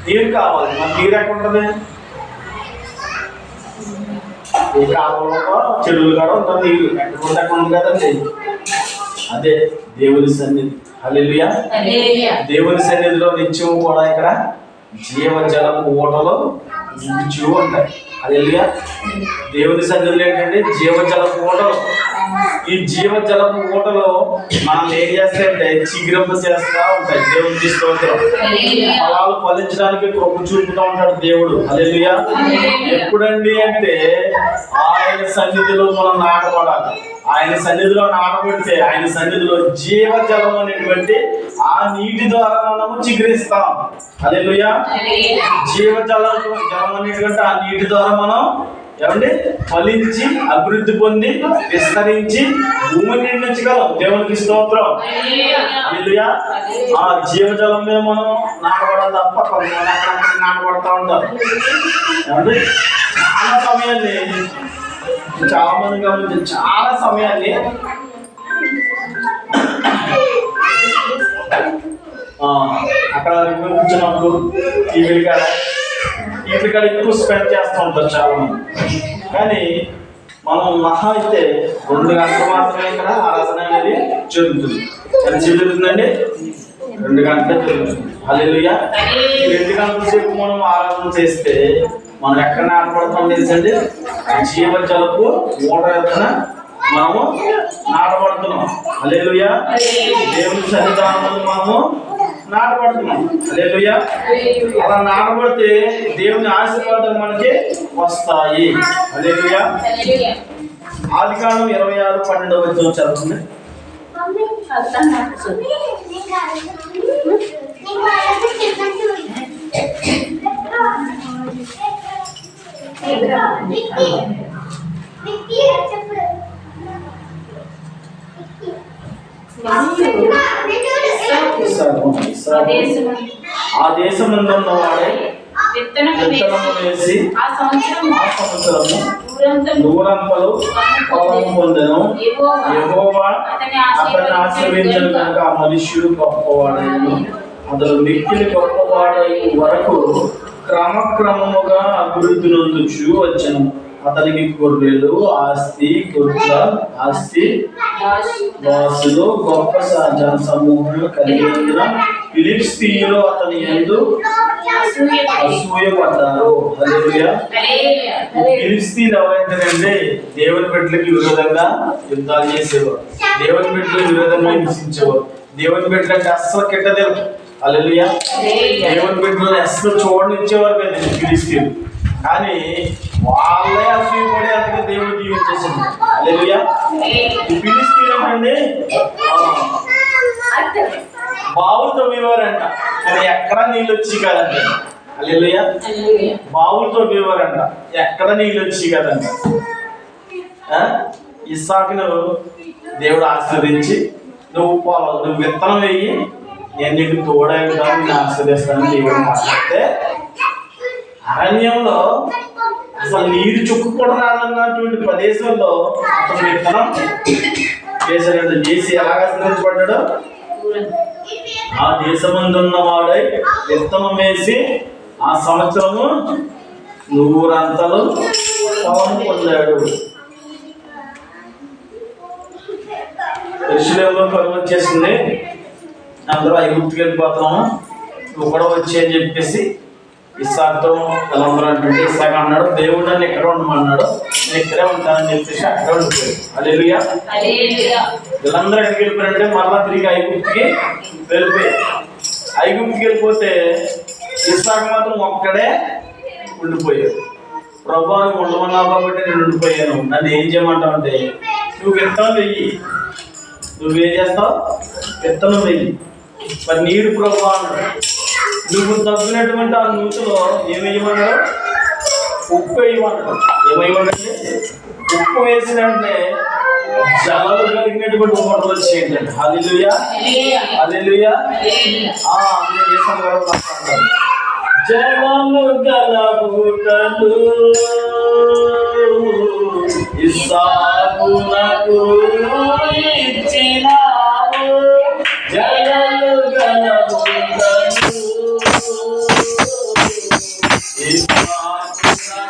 నీరు కావాలి. మన నీరు ఎక్కడ ఉంటుంది? ఏ కాలంలో చెరువులు కూడా ఉంటుంది నీరు, ఎక్కడ ఉంది కదండి. అదే దేవుని సన్నిధి. హల్లెలూయా. దేవుని సన్నిధిలో నిత్యం కూడా ఇక్కడ జీవజలపు ఊటలు నించు ఉంటాయి. హల్లెలూయా. దేవుని సన్నిధిలో ఏంటంటే జీవజలపు ఊటలు. ఈ జీవజలపు ఊటలు మనం ఏం చేస్తాయంటే చిగురింప చేస్తా ఉంటాయి. దేవునికి స్తోత్రం. ఫలాలు ఫలించడానికి కృప చూపుతూ ఉంటాడు దేవుడు. హల్లెలూయా. ఎప్పుడండి అంటే ఆయన సన్నిధిలో మనం నాటపడాలి. ఆయన సన్నిధిలో నాటబడితే ఆయన సన్నిధిలో జీవజలం అనేటువంటి ఆ నీటి ద్వారా మనము చిగురిస్తాం. హల్లెలూయా. జీవజలం అనేటువంటి ఆ నీటి ద్వారా మనం ఏమండి ఫలించి అభివృద్ధి పొంది విస్తరించి భూమిని నిర్మించగలం. దేవునికి స్తోత్రం. హల్లెలూయా. ఆ జీవజలం మీద మనం నాటబడాలి తప్ప కొంతమంది అక్కడ నాటబడతా ఉంటారు. ఏమండి చాలా సమయాన్ని చాలా మంది గమనించి చాలా సమయాన్ని అక్కడ కూర్చున్నప్పుడు టీవీలు కాడ ఎక్కువ స్పెండ్ చేస్తూ ఉంటారు చాలా మంది. కానీ మనం మహా అయితే 2 గంటలు మాత్రమే ఇక్కడ ఆరాధన అనేది జరుగుతుంది. ఎంత జరుగుతుందండి? 2 గంటలు జరుగుతుంది. హల్లెలూయా. 2 గంటల సేపు మనం ఆరాధన చేస్తే మనం ఎక్కడ నాటపడతాం తెలుసండి? జీవజలపు ఊట ఎత్తున మనము నాటపడుతున్నాం. హల్లెలూయా. దేవుని సన్నిధానంలో మనము నాటపడుతున్నాం. హల్లెలూయా. అలా నాటపడితే దేవుని ఆశీర్వాదాలు మనకి వస్తాయి. హల్లెలూయా. ఆదికాండం 26:12 చదువుతుంది. ఆ దేశమందున్న వాడే విత్తనము వేసి ఆ సంవత్సరము నూరంతలు ఫలము పొందెను. యెహోవా అతన్ని ఆశీర్వదించెను కనుక ఆ మనుష్యుడు గొప్పవాడైనను. అతడు మిక్కిలి గొప్పవాడై వరకు క్రమక్రమముగా అభివృద్ధి నొందుచు వచ్చెను. అతనికి గొర్రెలు ఆస్తి, గొర్రెల ఆస్తి, వాసులు గొప్ప జన సమూహం కలిగినందున ఫిలిష్తీయులు అతని యందు అసూయపడ్డారు. హల్లెలూయా. ఫిలిష్తీయులు ఎవరంటేనండి దేవుని బిడ్డలకి విరోధంగా యుద్ధాలు చేసేవారు, దేవుని బిడ్డలకు విరోధంగా హింసించేవారు, దేవుని బిడ్డలంటే అస్సలు కిట్టదేవు. హల్లెలూయా. దేవుని బిడ్డలను అస్సలు చూడనిచ్చేవారు కదా ఫిలిష్తీయులు. కానీ వాళ్ళే అసూయపడే అంతగా దేవుడు దీవించేసింది. హల్లెలూయా. ఈ ఫిలిష్తీయులు అంటే బావులు తవ్వేవారంట, కానీ ఎక్కడ నీళ్ళు వచ్చి కదండి. హల్లెలూయా. బావులు తవ్వేవారంట, ఎక్కడ నీళ్ళు వచ్చి కదండి. ఇస్సాకును దేవుడు ఆశీర్వదించి నువ్వు విత్తనం వేయి, నేను నీకు తోడైనా నేను ఆశీర్వదిస్తాను దేవుడు మాట్లాడితే అరణ్యంలో అసలు నీరు చుక్కు కూడా రాదన్నటువంటి ప్రదేశంలో అతను విత్తనం చేశాడు. చేసి ఎలాగ ఆశీర్వదించబడ్డాడు? ఆ దేశమందున్న వాడై విత్తనం వేసి ఆ సంవత్సరము 100 అంతలు ఫలం పొందాడు. యెరూషలేములో కరువు వచ్చేసింది, అందరూ ఐగుప్తుకి వెళ్ళిపోతున్నాము, నువ్వు కూడా వచ్చి అని చెప్పేసి ఇస్సాకుతో వీళ్ళందరూ అంటే ఇస్సాకు అన్నాడు, దేవుడు నన్ను ఎక్కడ ఉండమన్నాడు, నేను ఇక్కడే ఉంటానని చెప్పేసి అక్కడ ఉండిపోయాడు. హల్లెలూయా. వీళ్ళందరూ ఎక్కడికి వెళ్ళిపోయారంటే మళ్ళా తిరిగి ఐగుప్తుకి వెళ్ళిపోయారు. ఐగుప్తుకి వెళ్ళిపోతే ఇస్సాకు మాత్రం ఒక్కడే ఉండిపోయాడు. ప్రభువా నువ్వు ఉండమన్నావు కాబట్టి నేను ఉండిపోయాను, నన్ను ఏం చేయమంటావు అంటే నువ్వు విత్తనం వెయ్యి. నువ్వేం చేస్తావు? విత్తనం వెయ్యి. మరి నీరు ప్రభువా అన్నాడు. నువ్వు తగ్గినటువంటి ఆ నూతిలో ఏమేయమన్నాడు? ఉప్పు వేయమన్నాడు. ఏమేయమంటే ఉప్పు వేసినంటే జలాలు కలిగినటువంటి ఊటలు వచ్చేయండి. హల్లెలూయా. హల్లెలూయా. జలము గల ఊటలు ఇస్సాకునకు ఇచ్చినావు. జలము గల ఊటలు ఇస్సాకునకు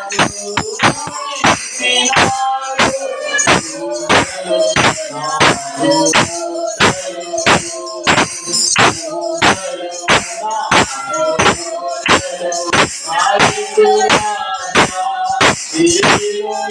ఇచ్చినావు.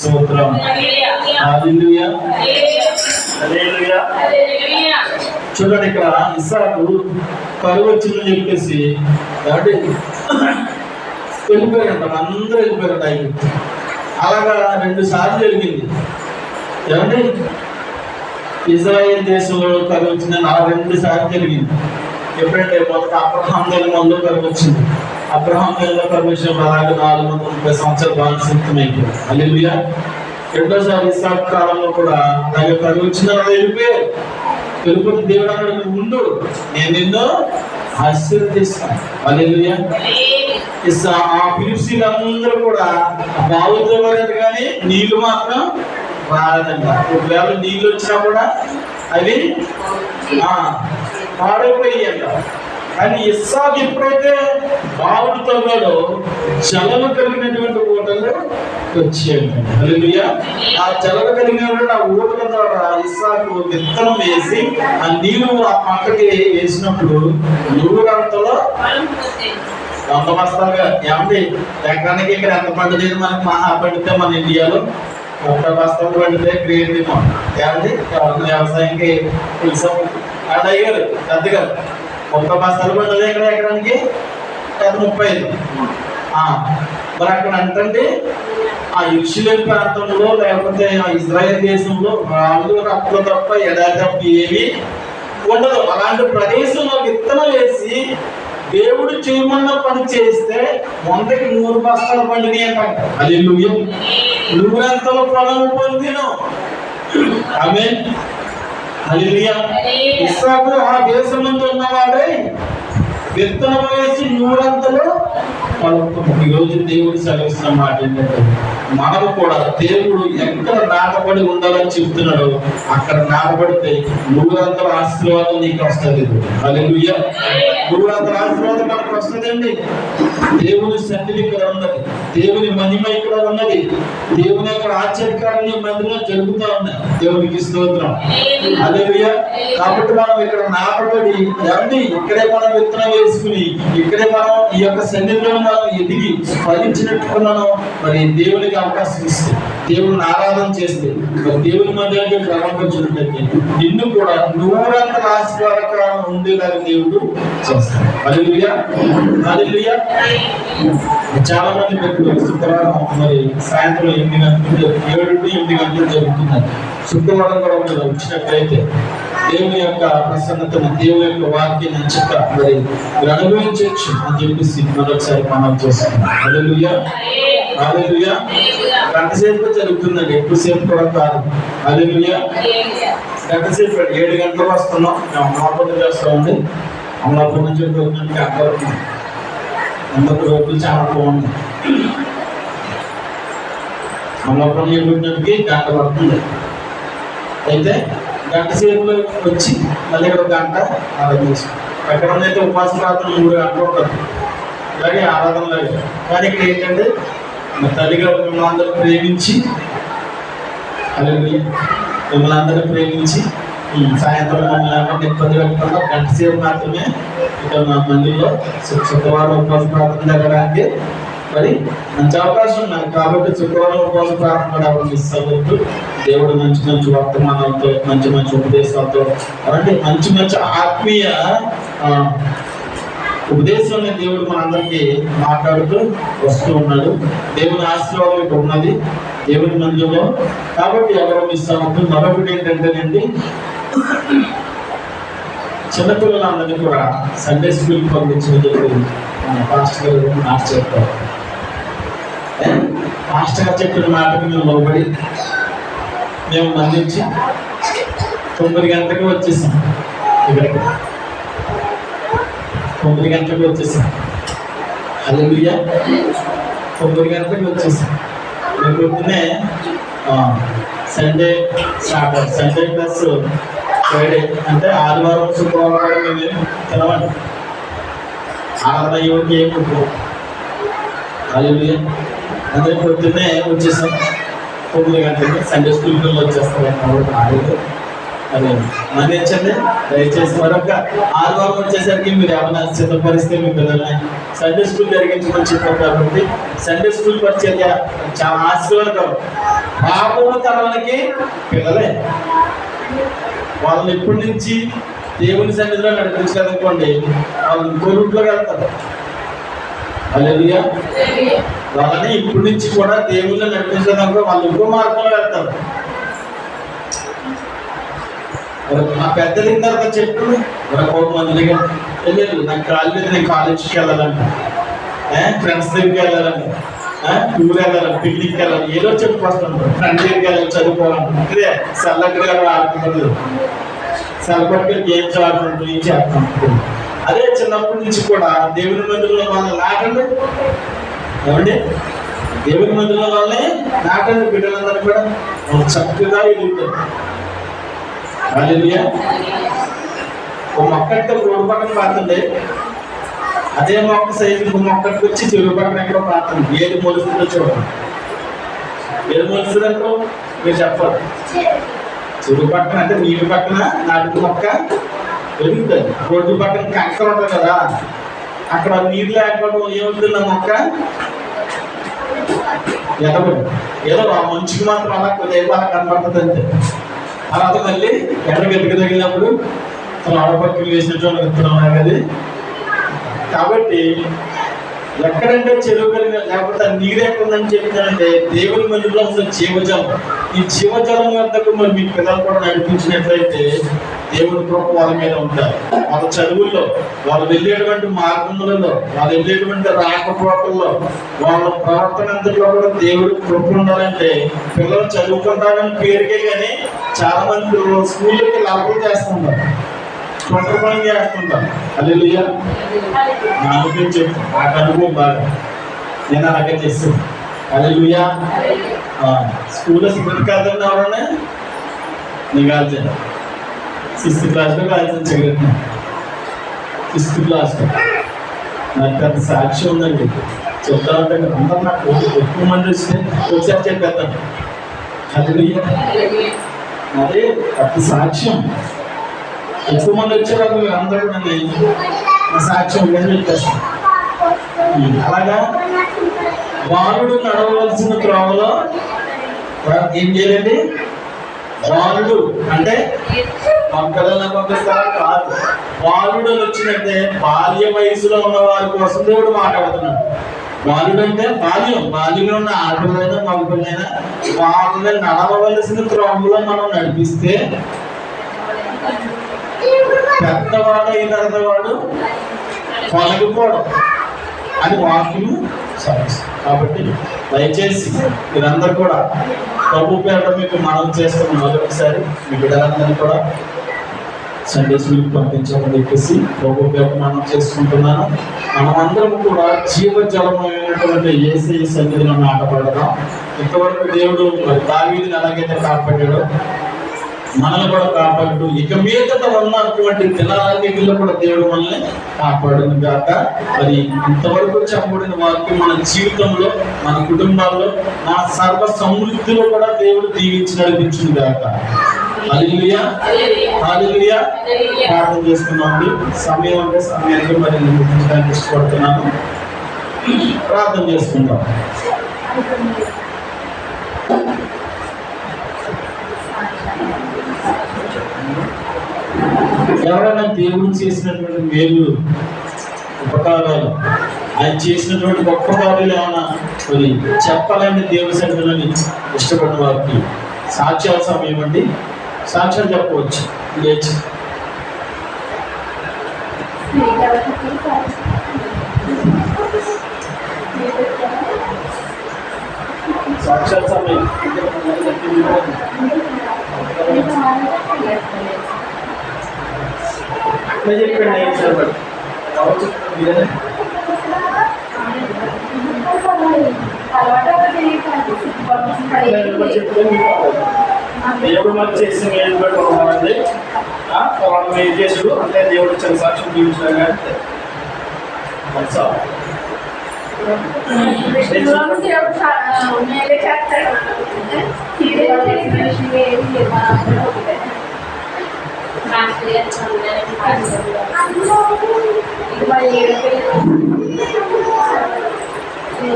స్తోత్రం. హల్లెలూయా. చూడండి, ఇక్కడ ఇస్సాకు కరువు వచ్చిందని చెప్పేసి వెళ్ళిపోయారంట, అందరూ వెళ్ళిపోయారంట. అలాగా 2 సార్లు జరిగింది. ఏమండి, ఇజ్రాయేల్ దేశంలో కరువు వచ్చిందని 2 సార్లు జరిగింది. ఎప్పుడంటే మొదట అబ్రహాం ముందు కరువు వచ్చింది. అబ్రహాం కరువు వచ్చినప్పుడు అలాగే 430 సంవత్సరాలు బానిసత్వమైపోయింది. హల్లెలూయా. రెండోసారి ఇస్సాకు కాలంలో కూడా అలాగే కరువు వచ్చిన వెళ్ళిపోయారు. వెళ్ళిపోతే దేవుడు అన్నాడు, ఉండు, నేను నిన్ను ఆశీర్వదిస్తాను. హల్లెలూయా. ఆ ఫిలిష్తీయులందరూ కూడా బావులతో పడేది, కానీ నీళ్లు మాత్రం రాలేదంట. ఒకవేళ నీళ్ళు వచ్చినా కూడా అవి పాడైపోయాయంట. కానీ ఇస్సాకు ఎప్పుడైతే బావులు తవ్వాడో జలము కలిగినటువంటి ఊటలు వచ్చాయంట. హల్లెలూయా. ఆ జలము కలిగినటువంటి ఆ ఊటల ద్వారా ఇస్సాకు విత్తనం వేసి ఆ నీళ్లు ఆ పంటకి వేసినప్పుడు 100 గంటలో 100 బస్తాలుగా. ఏమండి, ఎకరానికి ఇక్కడ ఎంత పండుగ మనకి మహా పండితే మన ఇండియాలో 30 బస్తాలు పండితే గ్రేట్ ఏమో. ఏమండి, వ్యవసాయానికి తెలుసాం అయ్యారు పెద్దగా 30 బస్తాలు పండుగ ఇక్కడ ఎకరానికి 35. మరి అక్కడ అంటే ఆ ఇస్రాయేల్ ప్రాంతంలో లేకపోతే ఆ ఇజ్రాయెల్ దేశంలో రాళ్ళు రప్పలు తప్ప ఎడారి తప్ప ఏమీ ఉండదు. అలాంటి ప్రదేశంలో విత్తనం వేసి దేవుడు చేయమన్న పని చేస్తే 100కి 100 బస్తాలు పండినాయి అంట. హల్లెలూయా. 100 గంటల ఫలం పొందిను. ఆమేన్. హల్లెలూయా. ఇస్సాకు ఆ దేశం నుంచి ఉన్నవాడే విత్తనం వేసి 100 గంటలు ఈరోజు దేవుడు సెలవిస్తున్న మాట ఏంటంటే, మనము కూడా దేవుడు ఎక్కడ నాటబడి ఉండాలని చెప్తున్నాడో అక్కడ నాటబడితే 100 గంటల ఆశీర్వాదం నీకు వస్తుంది. హల్లెలూయా. నూరంతల ఆశీర్వాదం మనకు వస్తుందండి. దేవుని సన్నిధి ఇక్కడ ఉన్నది, దేవుని మహిమ ఇక్కడ ఉన్నది, దేవుని యొక్క ఆశ్చర్యకార్యాలు మందిలో జరుగుతూ ఉన్నాయి. దేవునికి స్తోత్రం. హల్లెలూయా. కాబట్టి మనం ఇక్కడ నాటబడి ఇక్కడే మనం విత్తనం వేసుకుని ఇక్కడే మనం ఈ యొక్క సన్నిధిలో మనం ఎదిగి ఫలించినట్టు మనం మరి దేవునికి అవకాశం ఇస్తే, దేవుని ఆరాధన చేస్తే, దేవుని మధ్యలో ప్రారంభించినట్లయితే నిన్ను కూడా నూరంతల ఆశీర్వాదకరంగా ఉండేలాగా దేవుడు చేస్తాడు. హల్లెలూయా. హల్లెలూయా. చాలా మంది వ్యక్తులు శుక్రవారం మరి సాయంత్రం 8 గంటలు 7 to 8 గంటలు జరుగుతున్నారు. శుక్రవారం కూడా మీరు వచ్చినట్లయితే దేవుని యొక్క ప్రసన్నతను, దేవుని యొక్క వాక్యాన్ని చక్క మరి అనుభవించవచ్చు అని చెప్పేసి మరొకసారి మనం చేస్తున్నాం. హల్లెలూయా. హల్లెలూయా. గంట సేపు జరుగుతుందండి, ఎక్కువసేపు కూడా కాదు. హల్లెలూయా. గంట సేపు 7 గంటలకు వస్తున్నాం. మేము అమలాపురం చేస్తామండి. అమలాపురం నుంచి అక్కడ అందరికి రోడ్లు చాలా బాగుంది. అమలాపురం వెళ్ళినట్టుకి గంట పడుతుంది. అయితే గంట సేపులో వచ్చి మళ్ళీ ఇక్కడ గంట ఆరాధన చేస్తాం. ఎక్కడ అయితే ఉపాస ప్రార్థన 3 గంటలు ఉంటుంది, అలాగే ఆరాధన లేదు. కానీ ఇక్కడ ఏంటంటే మా తల్లిగారు మిమ్మల్ని అందరూ ప్రేమించి, అలాగే మిమ్మల్ని అందరూ ప్రేమించి సాయంత్రం మమ్మల్ని ఇబ్బంది పెట్టకుండా గంట సేపు మాత్రమే ఇక్కడ మా మందిలో శుక్రవారం ఉపవాస ప్రార్థన జరగడానికి మరి మంచి అవకాశం ఉన్నది. కాబట్టి శుక్రవారం ఉపవాస ప్రార్థన కూడా ఎవరు మిస్ అవ్వద్దు. దేవుడు మంచి మంచి వర్తమానాలతో, మంచి మంచి ఉపదేశాలతో, అంటే మంచి మంచి ఆత్మీయ ఉపదేశాన్ని దేవుడు మనందరికీ మాట్లాడుతూ వస్తూ ఉన్నాడు. దేవుని ఆశీర్వాదం ఇక్కడ ఉన్నది దేవుని మందిలో. కాబట్టి ఎవరు మిస్ అవ్వద్దు. మరొకటి ఏంటంటేనండి, చిన్నపిల్లలందరినీ కూడా సండే స్కూల్కి పంపించిన పాస్టర్ గారు మాట చెప్తారు. పాస్టర్ గారు చెప్పిన మాటకి మేము లోబడి మేము మందించి 9 గంటలకు వచ్చేసాం. ఇక్కడికి 9 గంటలకు వచ్చేసాం. హల్లెలూయా. 9 గంటలకు వచ్చేసాం. మేము పొద్దున్నే Sunday start, Sunday plus Friday అంటే ఆదివారం శుక్రవారం మేము తినవండి. ఆరాధన అయ్యేవారికి ఏం కుట్టుకో. హల్లెలూయా. అందరూ పొద్దున్నే వచ్చేసాం. 9 గంటలకి సండే స్కూల్ పిల్లలు వచ్చేస్తారు. కాబట్టి ఆడలేదు అదే మన్నించండి దయచేసి. మరొక ఆదివారం వచ్చేసరికి మీరు ఏమైనా సిద్ధపరిస్తే మీ పిల్లల్ని సండే స్కూల్ జరిగించమని చెప్పారు. కాబట్టి సండే స్కూల్ పరిచర్య చాలా ఆశీర్వాదకరం. రాబోయే తరాలకి పిల్లలే వాళ్ళని ఇప్పటి నుంచి దేవుని సన్నిధిలో నడిపించలేదనుకోండి, వాళ్ళు ఇంకో రూట్లోకి వెళ్తారు. హల్లెలూయా. వాళ్ళని ఇప్పటి నుంచి కూడా దేవుళ్ళు నడిపించలేదనుకో వాళ్ళు ఇంకో మార్గంలో వెళ్తారు. మా పెద్దలు తర్వాత చెప్పు మందిగా వెళ్ళలేదు. నాకు కాలేజ్, నేను కాలేజీకి వెళ్ళాలంట, ఫ్రెండ్స్ దగ్గరికి వెళ్ళాలంట, టూర్ వెళ్ళాలి, పిక్నిక్ వెళ్ళాలి, ఏదో చెప్పు వస్తుంటారు. ఫ్రెండ్ దగ్గరికి వెళ్ళాలి, చదువుకోవాలంటారు. ఇదే సెల్లట్టుగా ఆడుతున్నారు, సెలబట్టుగా గేమ్స్ ఆడుతుంటారు, ఏం చేస్తుంటారు. అదే చిన్నప్పటి నుంచి కూడా దేవుని మందిరంలో వాళ్ళని నాటండి. ఏమండి, దేవుని మందిరంలో వాళ్ళని నాటండి. బిడ్డలందరూ కూడా చక్కగా ఎదుగుతారు. హల్లెలూయా. ఒక మొక్కతో రోడ్డు పక్కన పాతుంది, అదే మొక్క సైజు మొక్కకి వచ్చి చెరువు పక్కన ఎక్కడో పాతుంది. ఏది మొలుస్తుందో చూడండి. ఏది మొలుస్తుందంటారు మీరు చెప్పాలి. చెరువు పక్కన అంటే నీటి పక్కన నాటుకు మొక్క పెరుగుతుంది. రోడ్డు పక్కన కంకర ఉంటుంది కదా, అక్కడ నీరు లేకపోవడం ఏమవుతుంది, ఆ మొక్క ఎదగదు. ఏదో ఆ మంచుకి మాత్రం అలా కొద్దిగా కనపడుతుంది అంతే. తర్వాత మళ్ళీ ఎండకు ఎదుగు తగిలినప్పుడు ఆడపక్కలు వేసినట్టు విత్తనం అది. కాబట్టి ఎక్కడంటే చెరువు కలిగిన లేకపోతే నీరు ఎక్కడుందని చెప్తానంటే దేవుని మందిలో అసలు జీవజలం. ఈ జీవజలం వద్దకు మరి మీ పిల్లలు కూడా నడిపించినట్లయితే దేవుని కృప వాళ్ళ మీద ఉంటారు. వాళ్ళ చదువుల్లో, వాళ్ళు వెళ్ళేటువంటి మార్గములలో, వాళ్ళు వెళ్ళేటువంటి రాకపోకల్లో, వాళ్ళ ప్రవర్తన అంతట్లో కూడా దేవుడి కృప ఉండాలంటే పిల్లలు చదువుకుంటారని పేరుకే కానీ చాలా మంది స్కూళ్ళకి లాభం చేస్తుంటారు, కొంత పని చేస్తుంటారు. హల్లెలూయా. నా అనుభవం చెప్పు, నాకు అనుభవం బాగా, నేను అలాగే చేస్తాను. హల్లెలూయా. స్కూల్లో సిగరెట్ కాదండి ఎవరన్నా, నీకు కాల్చాను 6th క్లాస్లో కాల్చాను సిగరెట్. Fifth class. నాకు పెద్ద సాక్షి ఉందండి. చెప్తా ఉంటే అందరూ నాకు ఎక్కువ మంది వస్తే ఒకసారి చెప్పేస్తాను. అదే పెద్ద సాక్ష్యం. ఎక్కువ మంది వచ్చేవాళ్ళు మీరు అందరూ నన్ను సాక్ష్యం ఉందని చెప్పేస్తాను. అలాగా బాలుడు నడవలసిన త్రోవలో ఏం చేయాలండి? బాలుడు అంటే మా పిల్లల్ని పంపిస్తారా? కాదు. బాలుడు వచ్చినట్టే బాల్య వయసులో ఉన్న వారి కోసం దేవుడు మాట్లాడుతున్నాడు. బాలుడు అంటే బాల్యంలో ఉన్న ఆడపిల్లైనా మగపిల్లైనా వాళ్ళని నడవవలసిన త్రోవలో మనం నడిపిస్తే పెద్దవాడు అయిన తర్వాత వాడు తొలగిపోవడం అది వాక్యము సమస్య. కాబట్టి దయచేసి మీరందరూ కూడా ప్రభు పేట మీకు మనం చేస్తున్న మొదటిసారి మీ బిడ్డలందరినీ కూడా సండే స్కూల్కి పంపించామని చెప్పేసి ప్రభు పేట మనం చేసుకుంటున్నాను. మనమందరం కూడా జీవజలమైనటువంటి యేసయ్య సన్నిధిలో నాటపడదాం. ఇంతవరకు దేవుడు మరి దావీదుని ఎలాగైతే కాపాడాడో మనల్ని కూడా కాపాడు. ఇక మీదట ఉన్నటువంటి దినాలన్నిటిలో కూడా దేవుడు మనల్ని కాపాడును గాక. మరి ఇంతవరకు చెప్పబడిన వారికి మన జీవితంలో, మన కుటుంబాల్లో, మన సర్వ సమృద్ధిలో కూడా దేవుడు దీవించి నడిపించును గాక. హల్లెలూయా, హల్లెలూయా. ప్రార్థన చేసుకున్నామండి. సమయం అంటే సమయానికి మరి ముగించడానికి ఇష్టపడుతున్నాను. ప్రార్థన చేసుకుందాం. ఎవరైనా దేవుడు చేసినటువంటి మేలు, ఉపకారాలు, ఆయన చేసినటువంటి గొప్ప కార్యాలు ఏమైనా మరి చెప్పాలంటే దేవుడి సన్నిధిలోని ఇష్టపడిన వారికి సాక్ష్యాల సమయం అండి. సాక్ష్యాలు చెప్పవచ్చు. లేచి సాక్ష్యాల సమయం. దేవుడు మరి చేసిన మేలు బట్టి ఉన్నామండి. వాళ్ళు మీరు చేసుడు అంటే దేవుడు చాలా సాక్ష్యం జీవించడం అంటే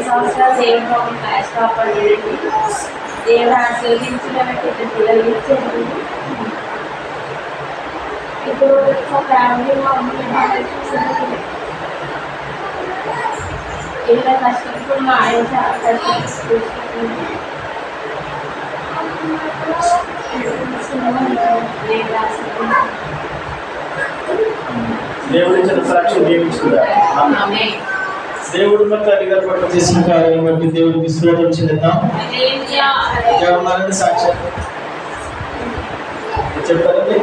సంవత్సరాలు దేవుడు కాపాడండి. దేవుడు ఆశీర్వదించడానికి పిల్లలు ఇచ్చారు. ఇప్పుడు ఫ్యామిలీ ఏదైనా కష్టపడి మా ఆయన చాలా కష్టపడుతుంది. దేవుడి సాక్ష్యం జీవించుకుందా? దేవుడు మరి తల్లి గారు పట్ల చేసిన కార్యాలను బట్టి దేవుడికి స్తోత్రం చెల్లిద్దాం. ఎవరున్నారండి సాక్ష్యం చెప్తారండి?